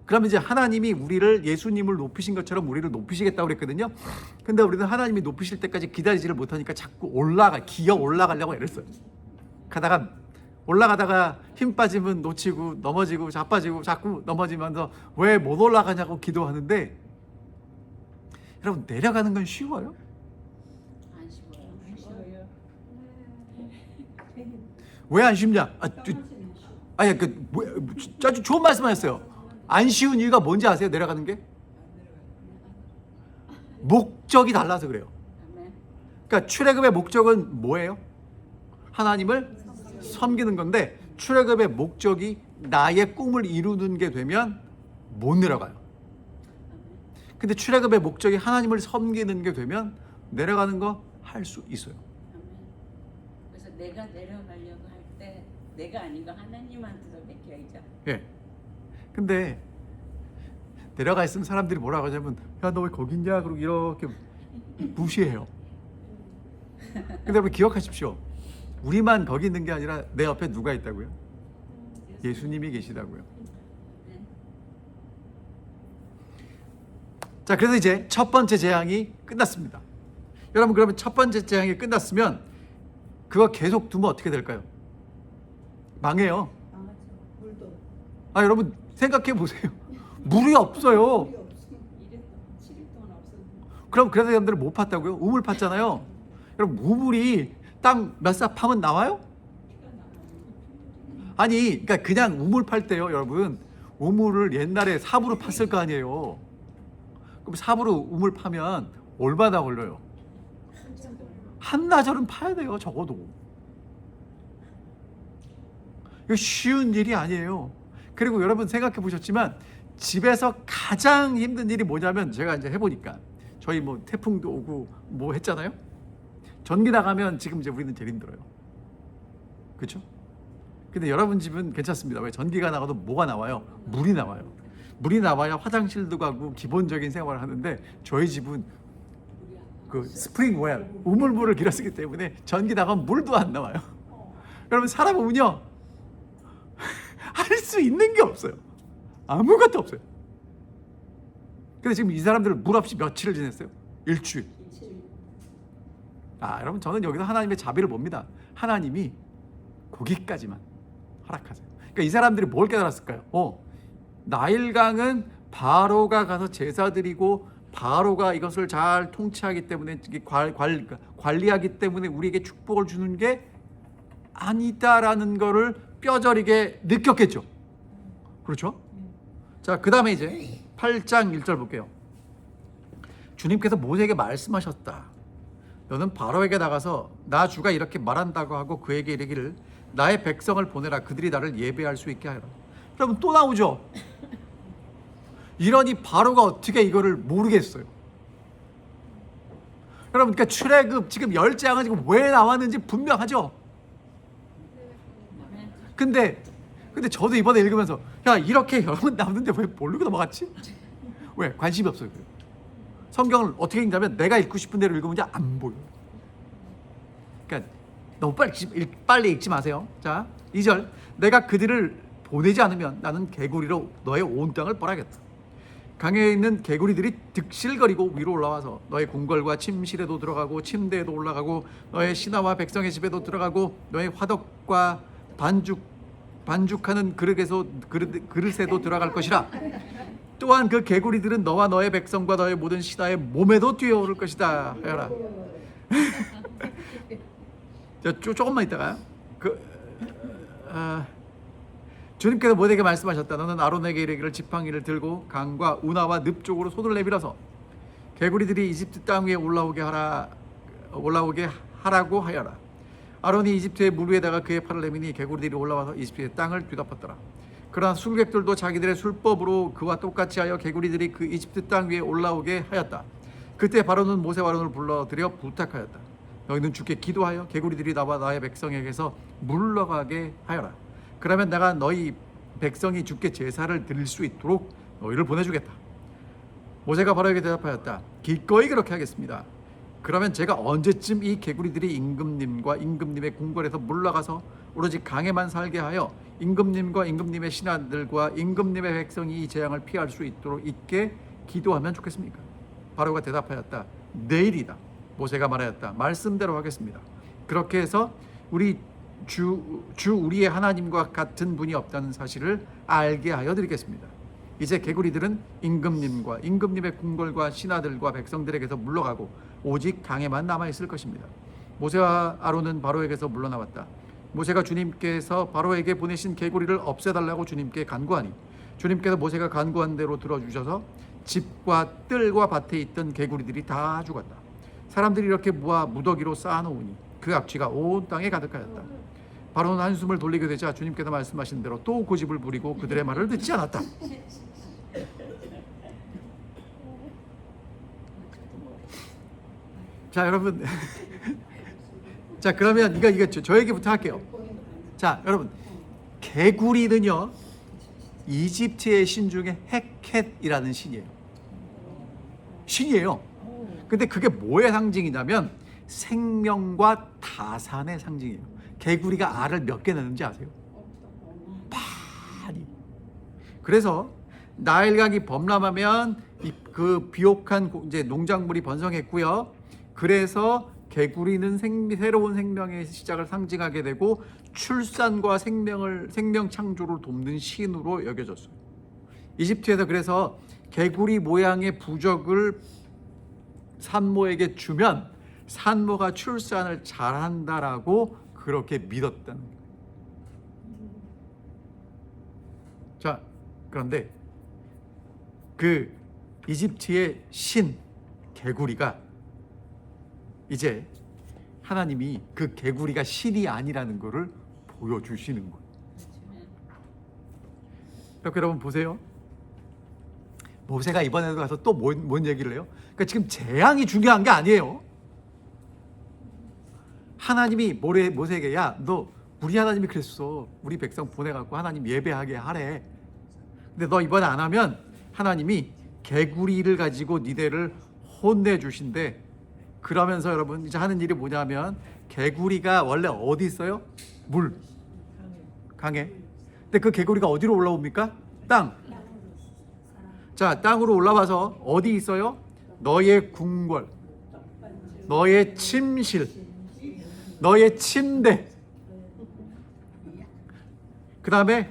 그러면 이제 하나님이 우리를 예수님을 높이신 것처럼 우리를 높이시겠다고 그랬거든요. 근데 우리는 하나님이 높이실 때까지 기다리지를 못하니까 자꾸 기어 올라가려고 애를 써요. 가다가 올라가다가 힘 빠지면 놓치고 넘어지고 자빠지고 자꾸 넘어지면서 왜 못 올라가냐고 기도하는데 여러분 내려가는 건 쉬워요? 안 쉬워요. 안 쉬워요. 왜 안 쉽냐? 아니 아주 좋은 말씀하셨어요. 안 쉬운 이유가 뭔지 아세요? 내려가는 게? 목적이 달라서 그래요. 그러니까 출애굽의 목적은 뭐예요? 하나님을 섬기는 건데 출애굽의 목적이 나의 꿈을 이루는 게 되면 못 내려가요. 근데 출애굽의 목적이 하나님을 섬기는 게 되면 내려가는 거 할 수 있어요. 그래서 내가 내려가려고 할 때 내가 아닌 거 하나님한테도 맡겨야죠. 예. 근데 내려가 있으면 사람들이 뭐라고 하냐면 야 너 왜 거기 있냐 그러고 이렇게 무시해요. 근데 여러분 기억하십시오. 우리만 거기 있는 게 아니라 내 옆에 누가 있다고요? 예수님이 계시다고요. 자, 그래서 이제 첫 번째 재앙이 끝났습니다. 여러분 그러면 첫 번째 재앙이 끝났으면 그거 계속 두면 어떻게 될까요? 망해요. 아 여러분 생각해 보세요. 물이 없어요. 그럼 그래서 여러분들 못 팠다고요? 우물 팠잖아요. 여러분 우물이 땅 몇 사 파면 나와요? 아니 그러니까 그냥 우물 팔 때요 여러분 우물을 옛날에 삽으로 팠을 거 아니에요. 그럼 삽으로 우물 파면 얼마나 걸려요? 한나절은 파야 돼요, 적어도. 이거 쉬운 일이 아니에요. 그리고 여러분 생각해 보셨지만 집에서 가장 힘든 일이 뭐냐면, 제가 이제 해보니까 저희 뭐 태풍도 오고 뭐 했잖아요. 전기 나가면 지금 이제 우리는 제일 힘들어요. 그렇죠? 근데 여러분 집은 괜찮습니다. 왜? 전기가 나가도 뭐가 나와요? 물이 나와요. 물이 나와야 화장실도 가고 기본적인 생활을 하는데, 저희 집은 그 스프링웰, 우물물을 길어 쓰기 때문에 전기 나가면 물도 안 나와요. 여러분 살아보면요 할 수 있는 게 없어요. 아무것도 없어요. 근데 지금 이 사람들은 물 없이 며칠을 지냈어요? 일주일. 여러분 저는 여기서 하나님의 자비를 봅니다. 하나님이 거기까지만 허락하세요. 그러니까 이 사람들이 뭘 깨달았을까요? 나일강은 바로가 가서 제사 드리고 바로가 이것을 잘 통치하기 때문에, 관리하기 때문에 우리에게 축복을 주는 게 아니다라는 거를 뼈저리게 느꼈겠죠. 그렇죠? 자, 그 다음에 이제 8장 1절 볼게요. 주님께서 모세에게 말씀하셨다. 너는 바로에게 나가서 나 주가 이렇게 말한다고 하고 그에게 이르기를 나의 백성을 보내라. 그들이 나를 예배할 수 있게 하라. 여러분 또 나오죠. 이러니 바로가 어떻게 이거를 모르겠어요. 여러분 그러니까 출애굽 지금 10장은 지금 왜 나왔는지 분명하죠. 근데 저도 이번에 읽으면서 야 이렇게 여러 번 나오는데 왜 모르고 넘어갔지? 왜? 관심이 없어요. 성경을 어떻게 읽냐면 내가 읽고 싶은 대로 읽으면 안 보여요. 그러니까 너무 빨리 읽지 마세요. 자, 2절. 내가 그들을 보내지 않으면 나는 개구리로 너의 온 땅을 뻘하겠다. 강에 있는 개구리들이 득실거리고 위로 올라와서 너의 궁궐과 침실에도 들어가고 침대에도 올라가고 너의 신하와 백성의 집에도 들어가고 너의 화덕과 반죽하는 그릇에도 들어갈 것이라. 또한 그 개구리들은 너와 너의 백성과 너의 모든 신하의 몸에도 뛰어오를 것이다 하여라. 조금만 있다가요. 주님께서 모세에게 말씀하셨다. 너는 아론에게 이르기를 지팡이를 들고 강과 운하와 늪 쪽으로 손을 내밀어서 개구리들이 이집트 땅 위에 올라오게 하라고 하여라. 아론이 이집트의 물 위에다가 그의 팔을 내미니 개구리들이 올라와서 이집트의 땅을 뒤덮었더라. 그러나 술객들도 자기들의 술법으로 그와 똑같이 하여 개구리들이 그 이집트 땅 위에 올라오게 하였다. 그때 바로는 모세와 아론을 불러들여 부탁하였다. 너희는 주께 기도하여 개구리들이 나와 나의 백성에게서 물러가게 하여라. 그러면 내가 너희 백성이 주께 제사를 드릴 수 있도록 너희를 보내주겠다. 모세가 바로에게 대답하였다. 기꺼이 그렇게 하겠습니다. 그러면 제가 언제쯤 이 개구리들이 임금님과 임금님의 궁궐에서 물러가서 오로지 강에만 살게 하여 임금님과 임금님의 신하들과 임금님의 백성이 이 재앙을 피할 수 있게 기도하면 좋겠습니까? 바로가 대답하였다. 내일이다. 모세가 말하였다. 말씀대로 하겠습니다. 그렇게 해서 우리 주 우리의 하나님과 같은 분이 없다는 사실을 알게 하여 드리겠습니다. 이제 개구리들은 임금님과 임금님의 궁궐과 신하들과 백성들에게서 물러가고 오직 강에만 남아있을 것입니다. 모세와 아론은 바로에게서 물러나왔다. 모세가 주님께서 바로에게 보내신 개구리를 없애달라고 주님께 간구하니 주님께서 모세가 간구한 대로 들어주셔서 집과 뜰과 밭에 있던 개구리들이 다 죽었다. 사람들이 이렇게 모아 무더기로 쌓아놓으니 그 악취가 온 땅에 가득하였다. 바로는 한숨을 돌리게 되자 주님께서 말씀하신 대로 또 고집을 부리고 그들의 말을 듣지 않았다. 자 여러분 자 그러면 이거 저에게부터 할게요. 자 여러분 개구리는요 이집트의 신 중에 헤켓이라는 신이에요. 근데 그게 뭐의 상징이냐면 생명과 다산의 상징이에요. 개구리가 알을 몇 개 낳는지 아세요? 많이. 그래서 나일강이 범람하면 그 비옥한 이제 농작물이 번성했고요. 그래서 개구리는 새로운 생명의 시작을 상징하게 되고 출산과 생명 창조를 돕는 신으로 여겨졌어요. 이집트에서 그래서 개구리 모양의 부적을 산모에게 주면 산모가 출산을 잘한다라고 그렇게 믿었다는 거예요. 자, 그런데 그 이집트의 신 개구리가 이제 하나님이 그 개구리가 신이 아니라는 것을 보여주시는 거예요. 이렇게 여러분 보세요. 모세가 이번에도 가서 또 뭔 얘기를 해요? 그러니까 지금 재앙이 중요한 게 아니에요. 하나님이 모세에게 야, 너 우리 하나님이 그랬어. 우리 백성 보내갖고 하나님 예배하게 하래. 근데 너 이번에 안 하면 하나님이 개구리를 가지고 니네를 혼내주신대. 그러면서 여러분 이제 하는 일이 뭐냐면 개구리가 원래 어디 있어요? 물, 강에. 근데 그 개구리가 어디로 올라옵니까? 땅. 자, 땅으로 올라와서 어디 있어요? 너의 궁궐, 너의 침실, 너의 침대, 그 다음에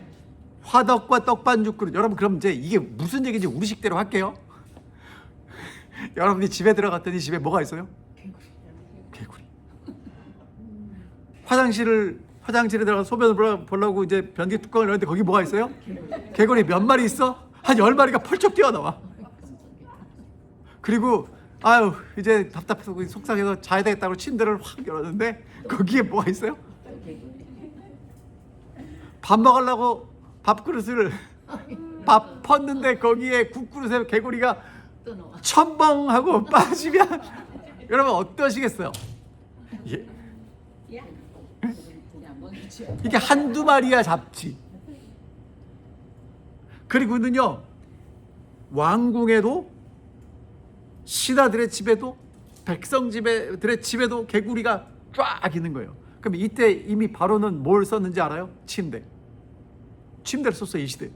화덕과 떡반죽 그릇. 여러분 그럼 이제 이게 무슨 얘기인지 우리식대로 할게요. 여러분이 집에 들어갔더니 집에 뭐가 있어요? 개구리. 화장실에 들어가서 소변을 보려고 이제 변기 뚜껑을 열는데 거기 뭐가 있어요? 개구리 몇 마리 있어? 한 10마리가 펄쩍 뛰어나와. 그리고 아유 이제 답답해서 속상해서 자야 되겠다고 침대를 확 열었는데 거기에 뭐가 있어요? 밥 먹으려고 밥그릇을 밥 펐는데 거기에 국그릇에 개구리가 첨벙하고 빠지면 여러분 어떠시겠어요? 이게 한두 마리야 잡지. 그리고는요 왕궁에도 신하들의 집에도 백성들의 집에도 개구리가 쫙 있는 거예요. 그럼 이때 이미 바로는 뭘 썼는지 알아요? 침대를 썼어요. 이 시대.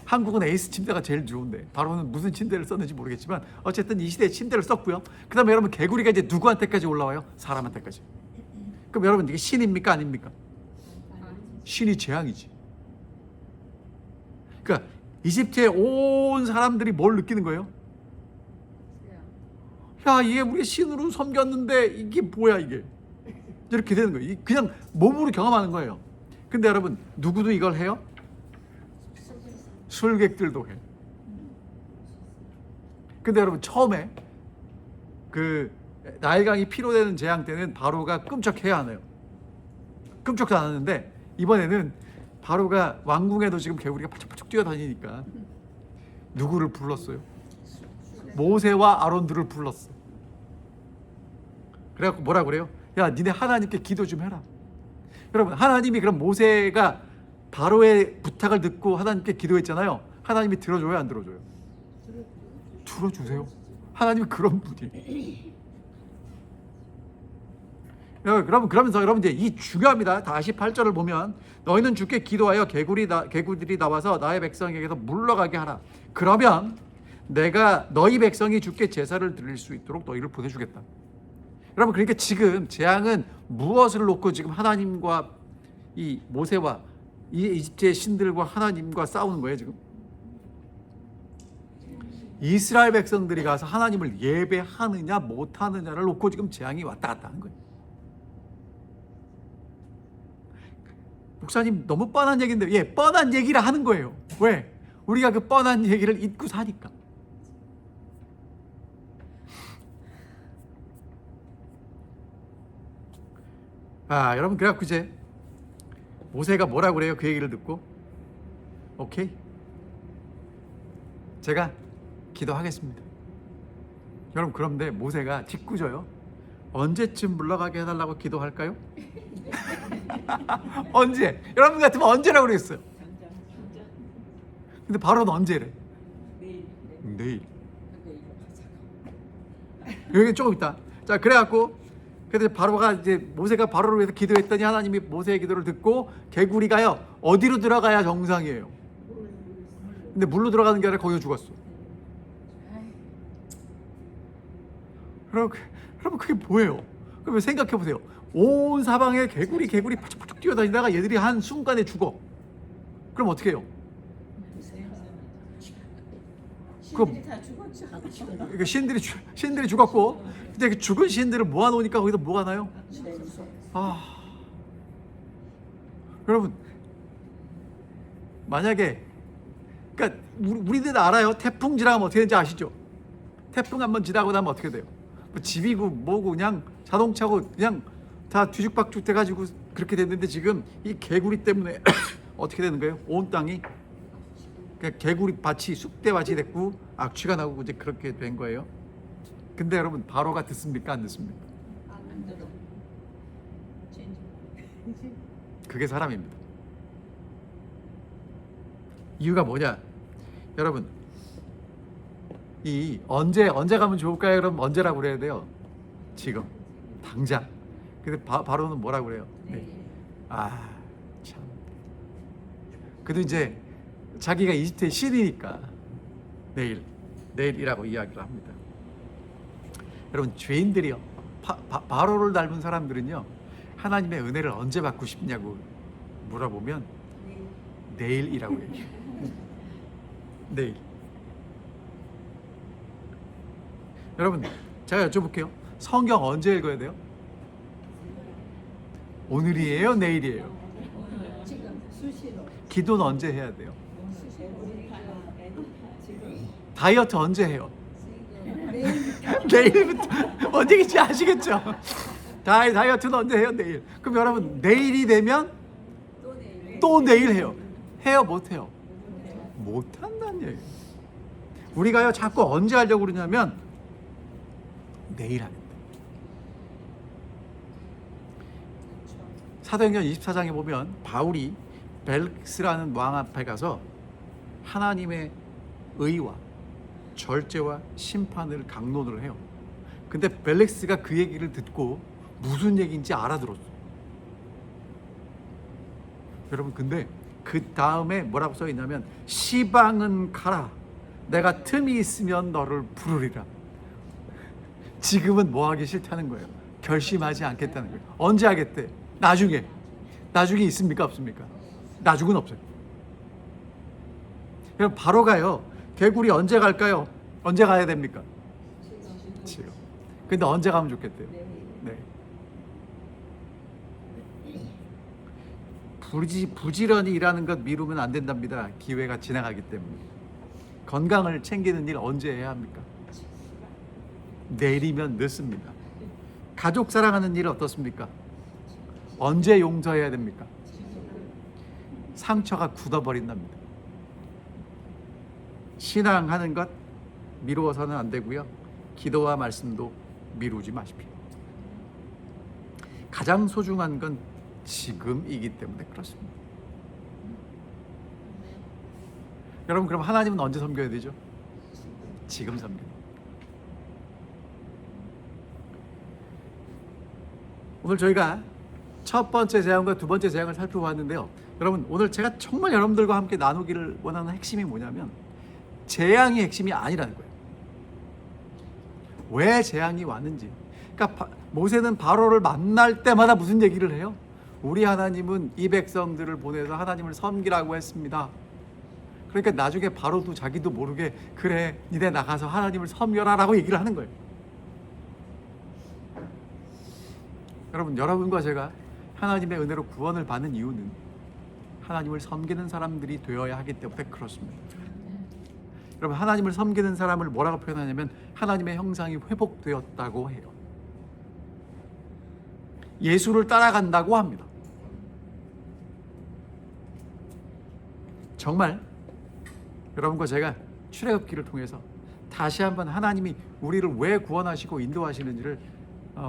한국은 에이스 침대가 제일 좋은데 바로는 무슨 침대를 썼는지 모르겠지만 어쨌든 이 시대에 침대를 썼고요. 그 다음에 여러분 개구리가 이제 누구한테까지 올라와요? 사람한테까지. 그럼 여러분 이게 신입니까 아닙니까? 신이 재앙이지. 그러니까 이집트의 온 사람들이 뭘 느끼는 거예요? 야 이게 우리 신으로 섬겼는데 이게 뭐야 이게. 이렇게 되는 거예요. 그냥 몸으로 경험하는 거예요. 근데 여러분 누구도 이걸 해요? 술객들도 해. 근데 여러분 처음에 그 나일강이 피로 되는 재앙 때는 바로가 끔찍해야 하네요. 끔찍도 안 하는데 이번에는 바로가 왕궁에도 지금 개구리가 펄쩍펄쩍 뛰어다니니까 누구를 불렀어요? 모세와 아론들을 불렀어. 그래갖고 뭐라 그래요? 야 니네 하나님께 기도 좀 해라. 여러분 하나님이 그럼 모세가 바로의 부탁을 듣고 하나님께 기도했잖아요. 하나님이 들어줘요 안 들어줘요? 들어주세요. 하나님이 그런 분이. 그러면서 여러분 이제 이 중요합니다. 다시 8절을 보면 너희는 주께 기도하여 개구리들이 나와서 나의 백성에게서 물러가게 하라. 그러면 내가 너희 백성이 주께 제사를 드릴 수 있도록 너희를 보내주겠다. 여러분 그러니까 지금 재앙은 무엇을 놓고 지금 하나님과 이 모세와 이 이집트의 신들과 하나님과 싸우는 거예요 지금? 이스라엘 백성들이 가서 하나님을 예배하느냐 못하느냐를 놓고 지금 재앙이 왔다 갔다 하는 거예요. 목사님 너무 뻔한 얘기인데 예 뻔한 얘기를 하는 거예요. 왜? 우리가 그 뻔한 얘기를 잊고 사니까. 여러분 그래갖고 이제 모세가 뭐라고 그래요? 그 얘기를 듣고 오케이 제가 기도하겠습니다. 여러분 그런데 모세가 짓궂어요. 언제쯤 물러가게 해달라고 기도할까요? 언제? 여러분 같으면 언제라고 그랬어요? 근데 바로는 언제래? 내일. 여기 조금 있다. 자 그래갖고 그래서 바로가 이제 모세가 바로를 위해서 기도했더니 하나님이 모세의 기도를 듣고 개구리가요 어디로 들어가야 정상이에요? 근데 물로 들어가는 게 아니라 거기서 죽었어. 여러분 그게 뭐예요? 그럼 생각해 보세요. 온 사방에 개구리 팍팍 뛰어다니다가 얘들이 한 순간에 죽어. 그럼 어떻게 해요? 신들이 다 죽었죠. 그러니까 신들이 죽었고 이제 그 죽은 신들을 모아놓으니까 거기서 뭐가 나요? 여러분 만약에 그러니까 우리들 알아요. 태풍 지나가면 어떻게 되는지 아시죠? 태풍 한번 지나고 나면 어떻게 돼요? 뭐 집이고 뭐고 그냥 자동차고 그냥 다 뒤죽박죽 돼가지고 그렇게 됐는데 지금 이 개구리 때문에 어떻게 되는 거예요? 온 땅이 그냥 개구리 밭이 쑥대밭이 됐고 악취가 나고 이제 그렇게 된 거예요. 근데 여러분 바로가 듣습니까? 안 듣습니까? 안 들어. 그게 사람입니다. 이유가 뭐냐? 여러분 이 언제 가면 좋을까요? 그럼 언제라고 그래야 돼요? 지금 당장. 근데 바로는 뭐라고 그래요? 네. 아 참. 그래도 이제 자기가 이집트의 신이니까 내일이라고 이야기를 합니다. 여러분 죄인들이요. 바로를 닮은 사람들은요. 하나님의 은혜를 언제 받고 싶냐고 물어보면 내일이라고 얘기해요. 내일. 여러분 제가 여쭤볼게요. 성경 언제 읽어야 돼요? 오늘이에요? 내일이에요? 지금 수시로 기도는 언제 해야 돼요? 지금 다이어트 언제 해요? 내일부터 언제인지 아시겠죠? 다이어트는 언제 해요? 내일. 그럼 여러분 내일이 되면 또 내일 해요. 해요? 못 해요? 못 한다는 얘기예요. 우리가요 자꾸 언제 하려고 그러냐면 내일 하겠다. 사도행전 24장에 보면 바울이 벨릭스라는 왕 앞에 가서 하나님의 의와 절제와 심판을 강론을 해요. 근데 벨릭스가 그 얘기를 듣고 무슨 얘기인지 알아들었어. 여러분 근데 그 다음에 뭐라고 써 있냐면 시방은 가라. 내가 틈이 있으면 너를 부르리라. 지금은 뭐 하기 싫다는 거예요. 결심하지 않겠다는 거예요. 언제 하겠대? 나중에 있습니까? 없습니까? 나중은 없어요. 여러분 바로 가요. 개구리 언제 갈까요? 언제 가야 됩니까? 지금. 근데 언제 가면 좋겠대요? 네. 부지런히 일하는 것 미루면 안 된답니다. 기회가 지나가기 때문에. 건강을 챙기는 일 언제 해야 합니까? 내일이면 늦습니다. 가족 사랑하는 일 어떻습니까? 언제 용서해야 됩니까? 상처가 굳어버린답니다. 신앙하는 것 미루어서는 안 되고요. 기도와 말씀도 미루지 마십시오. 가장 소중한 건 지금이기 때문에 그렇습니다. 여러분 그럼 하나님은 언제 섬겨야 되죠? 지금 섬겨야 돼요. 오늘 저희가 첫 번째 재앙과 두 번째 재앙을 살펴봤는데요. 여러분 오늘 제가 정말 여러분들과 함께 나누기를 원하는 핵심이 뭐냐면 재앙이 핵심이 아니라는 거예요. 왜 재앙이 왔는지. 그러니까 모세는 바로를 만날 때마다 무슨 얘기를 해요? 우리 하나님은 이 백성들을 보내서 하나님을 섬기라고 했습니다. 그러니까 나중에 바로도 자기도 모르게 그래 니네 나가서 하나님을 섬겨라라고 얘기를 하는 거예요. 여러분과 제가 하나님의 은혜로 구원을 받는 이유는 하나님을 섬기는 사람들이 되어야 하기 때문에 그렇습니다. 여러분 하나님을 섬기는 사람을 뭐라고 표현하냐면 하나님의 형상이 회복되었다고 해요. 예수를 따라간다고 합니다. 정말 여러분과 제가 출애굽기를 통해서 다시 한번 하나님이 우리를 왜 구원하시고 인도하시는지를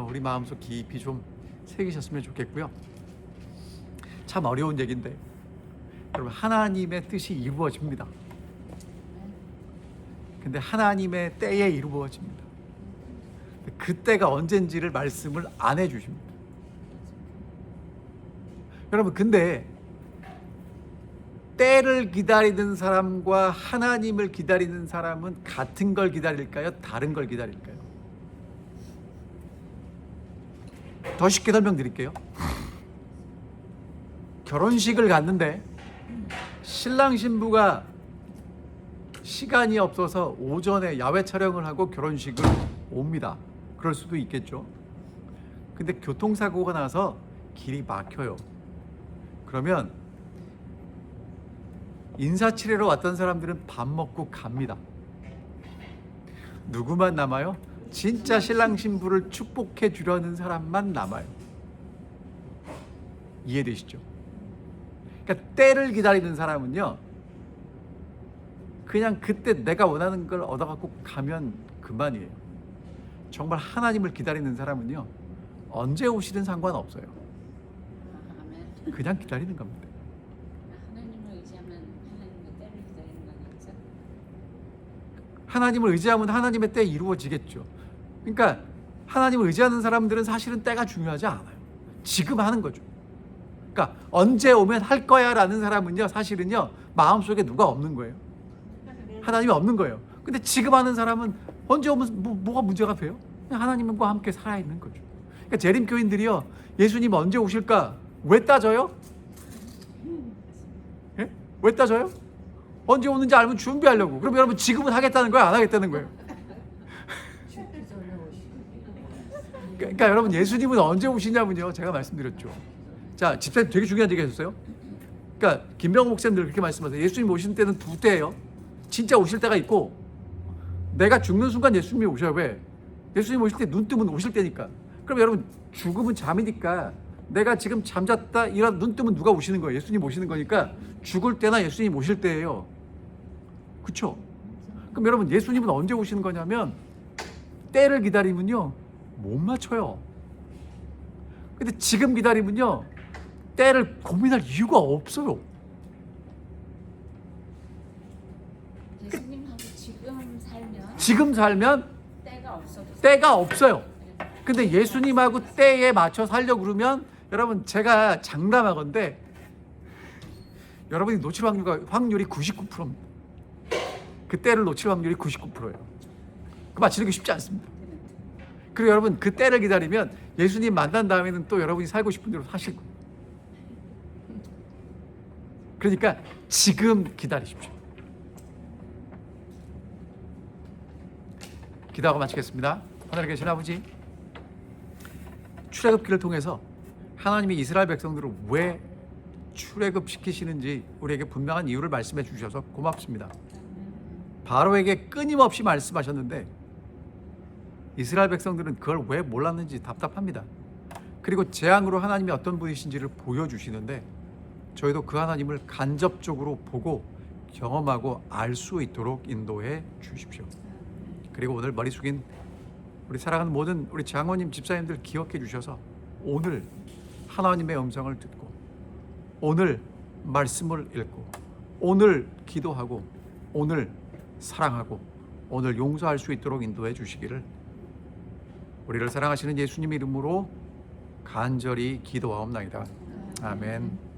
우리 마음속 깊이 좀 새기셨으면 좋겠고요. 참 어려운 얘기인데 여러분 하나님의 뜻이 이루어집니다. 근데 하나님의 때에 이루어집니다. 그 때가 언젠지를 말씀을 안 해주십니다. 여러분 근데 때를 기다리는 사람과 하나님을 기다리는 사람은 같은 걸 기다릴까요? 다른 걸 기다릴까요? 더 쉽게 설명드릴게요. 결혼식을 갔는데 신랑 신부가 시간이 없어서 오전에 야외 촬영을 하고 결혼식을 옵니다. 그럴 수도 있겠죠. 근데 교통사고가 나서 길이 막혀요. 그러면 인사치레로 왔던 사람들은 밥 먹고 갑니다. 누구만 남아요? 진짜 신랑 신부를 축복해 주려는 사람만 남아요. 이해되시죠? 그러니까 때를 기다리는 사람은요, 그냥 그때 내가 원하는 걸 얻어갖고 가면 그만이에요. 정말 하나님을 기다리는 사람은요, 언제 오시든 상관없어요. 아멘. 그냥 기다리는 겁니다. 하나님을 의지하면 하나님의 때를 기다리는 거겠죠. 하나님을 의지하면 하나님의 때 이루어지겠죠. 그러니까 하나님을 의지하는 사람들은 사실은 때가 중요하지 않아요. 지금 하는 거죠. 그러니까 언제 오면 할 거야 라는 사람은요, 사실은요, 마음속에 누가 없는 거예요. 하나님이 없는 거예요. 근데 지금 하는 사람은 언제 오면 뭐가 문제가 돼요? 그냥 하나님과 함께 살아있는 거죠. 그러니까 재림교인들이요, 예수님 언제 오실까 왜 따져요? 예? 왜 따져요? 언제 오는지 알면 준비하려고. 그럼 여러분 지금은 하겠다는 거예요? 안 하겠다는 거예요? 그러니까 여러분 예수님은 언제 오시냐면요, 제가 말씀드렸죠. 자, 집사님 되게 중요한 얘기 하셨어요. 그러니까 김병호 목사님들 그렇게 말씀하세요. 예수님 오시는 때는 두 때예요. 진짜 오실 때가 있고, 내가 죽는 순간 예수님이 오셔요. 왜? 예수님 오실 때 눈 뜨면 오실 때니까. 그럼 여러분 죽음은 잠이니까 내가 지금 잠잤다 일어나 눈 뜨면 누가 오시는 거예요? 예수님 오시는 거니까 죽을 때나 예수님 오실 때예요. 그렇죠? 그럼 여러분 예수님은 언제 오시는 거냐면 때를 기다리면요 못 맞춰요. 근데 지금 기다리면요 때를 고민할 이유가 없어요. 예수님하고 지금 살면 때가 때가 없어요. 근데 예수님하고 때에 맞춰 살려고 그러면 여러분 제가 장담하건대 여러분이 놓칠 확률이 99%입니다. 그 때를 놓칠 확률이 99%예요. 그 맞추는 게 쉽지 않습니다. 그리고 여러분 그 때를 기다리면 예수님 만난 다음에는 또 여러분이 살고 싶은 대로 사실 거예요. 그러니까 지금 기다리십시오. 기도하고 마치겠습니다. 하늘에 계신 아버지, 출애굽기를 통해서 하나님이 이스라엘 백성들을 왜 출애굽시키시는지 우리에게 분명한 이유를 말씀해 주셔서 고맙습니다. 바로에게 끊임없이 말씀하셨는데 이스라엘 백성들은 그걸 왜 몰랐는지 답답합니다. 그리고 재앙으로 하나님이 어떤 분이신지를 보여주시는데 저희도 그 하나님을 간접적으로 보고 경험하고 알 수 있도록 인도해 주십시오. 그리고 오늘 머리 숙인 우리 사랑하는 모든 우리 장로님 집사님들 기억해 주셔서 오늘 하나님의 음성을 듣고 오늘 말씀을 읽고 오늘 기도하고 오늘 사랑하고 오늘 용서할 수 있도록 인도해 주시기를 우리를 사랑하시는 예수님 이름으로 간절히 기도하옵나이다. 아멘.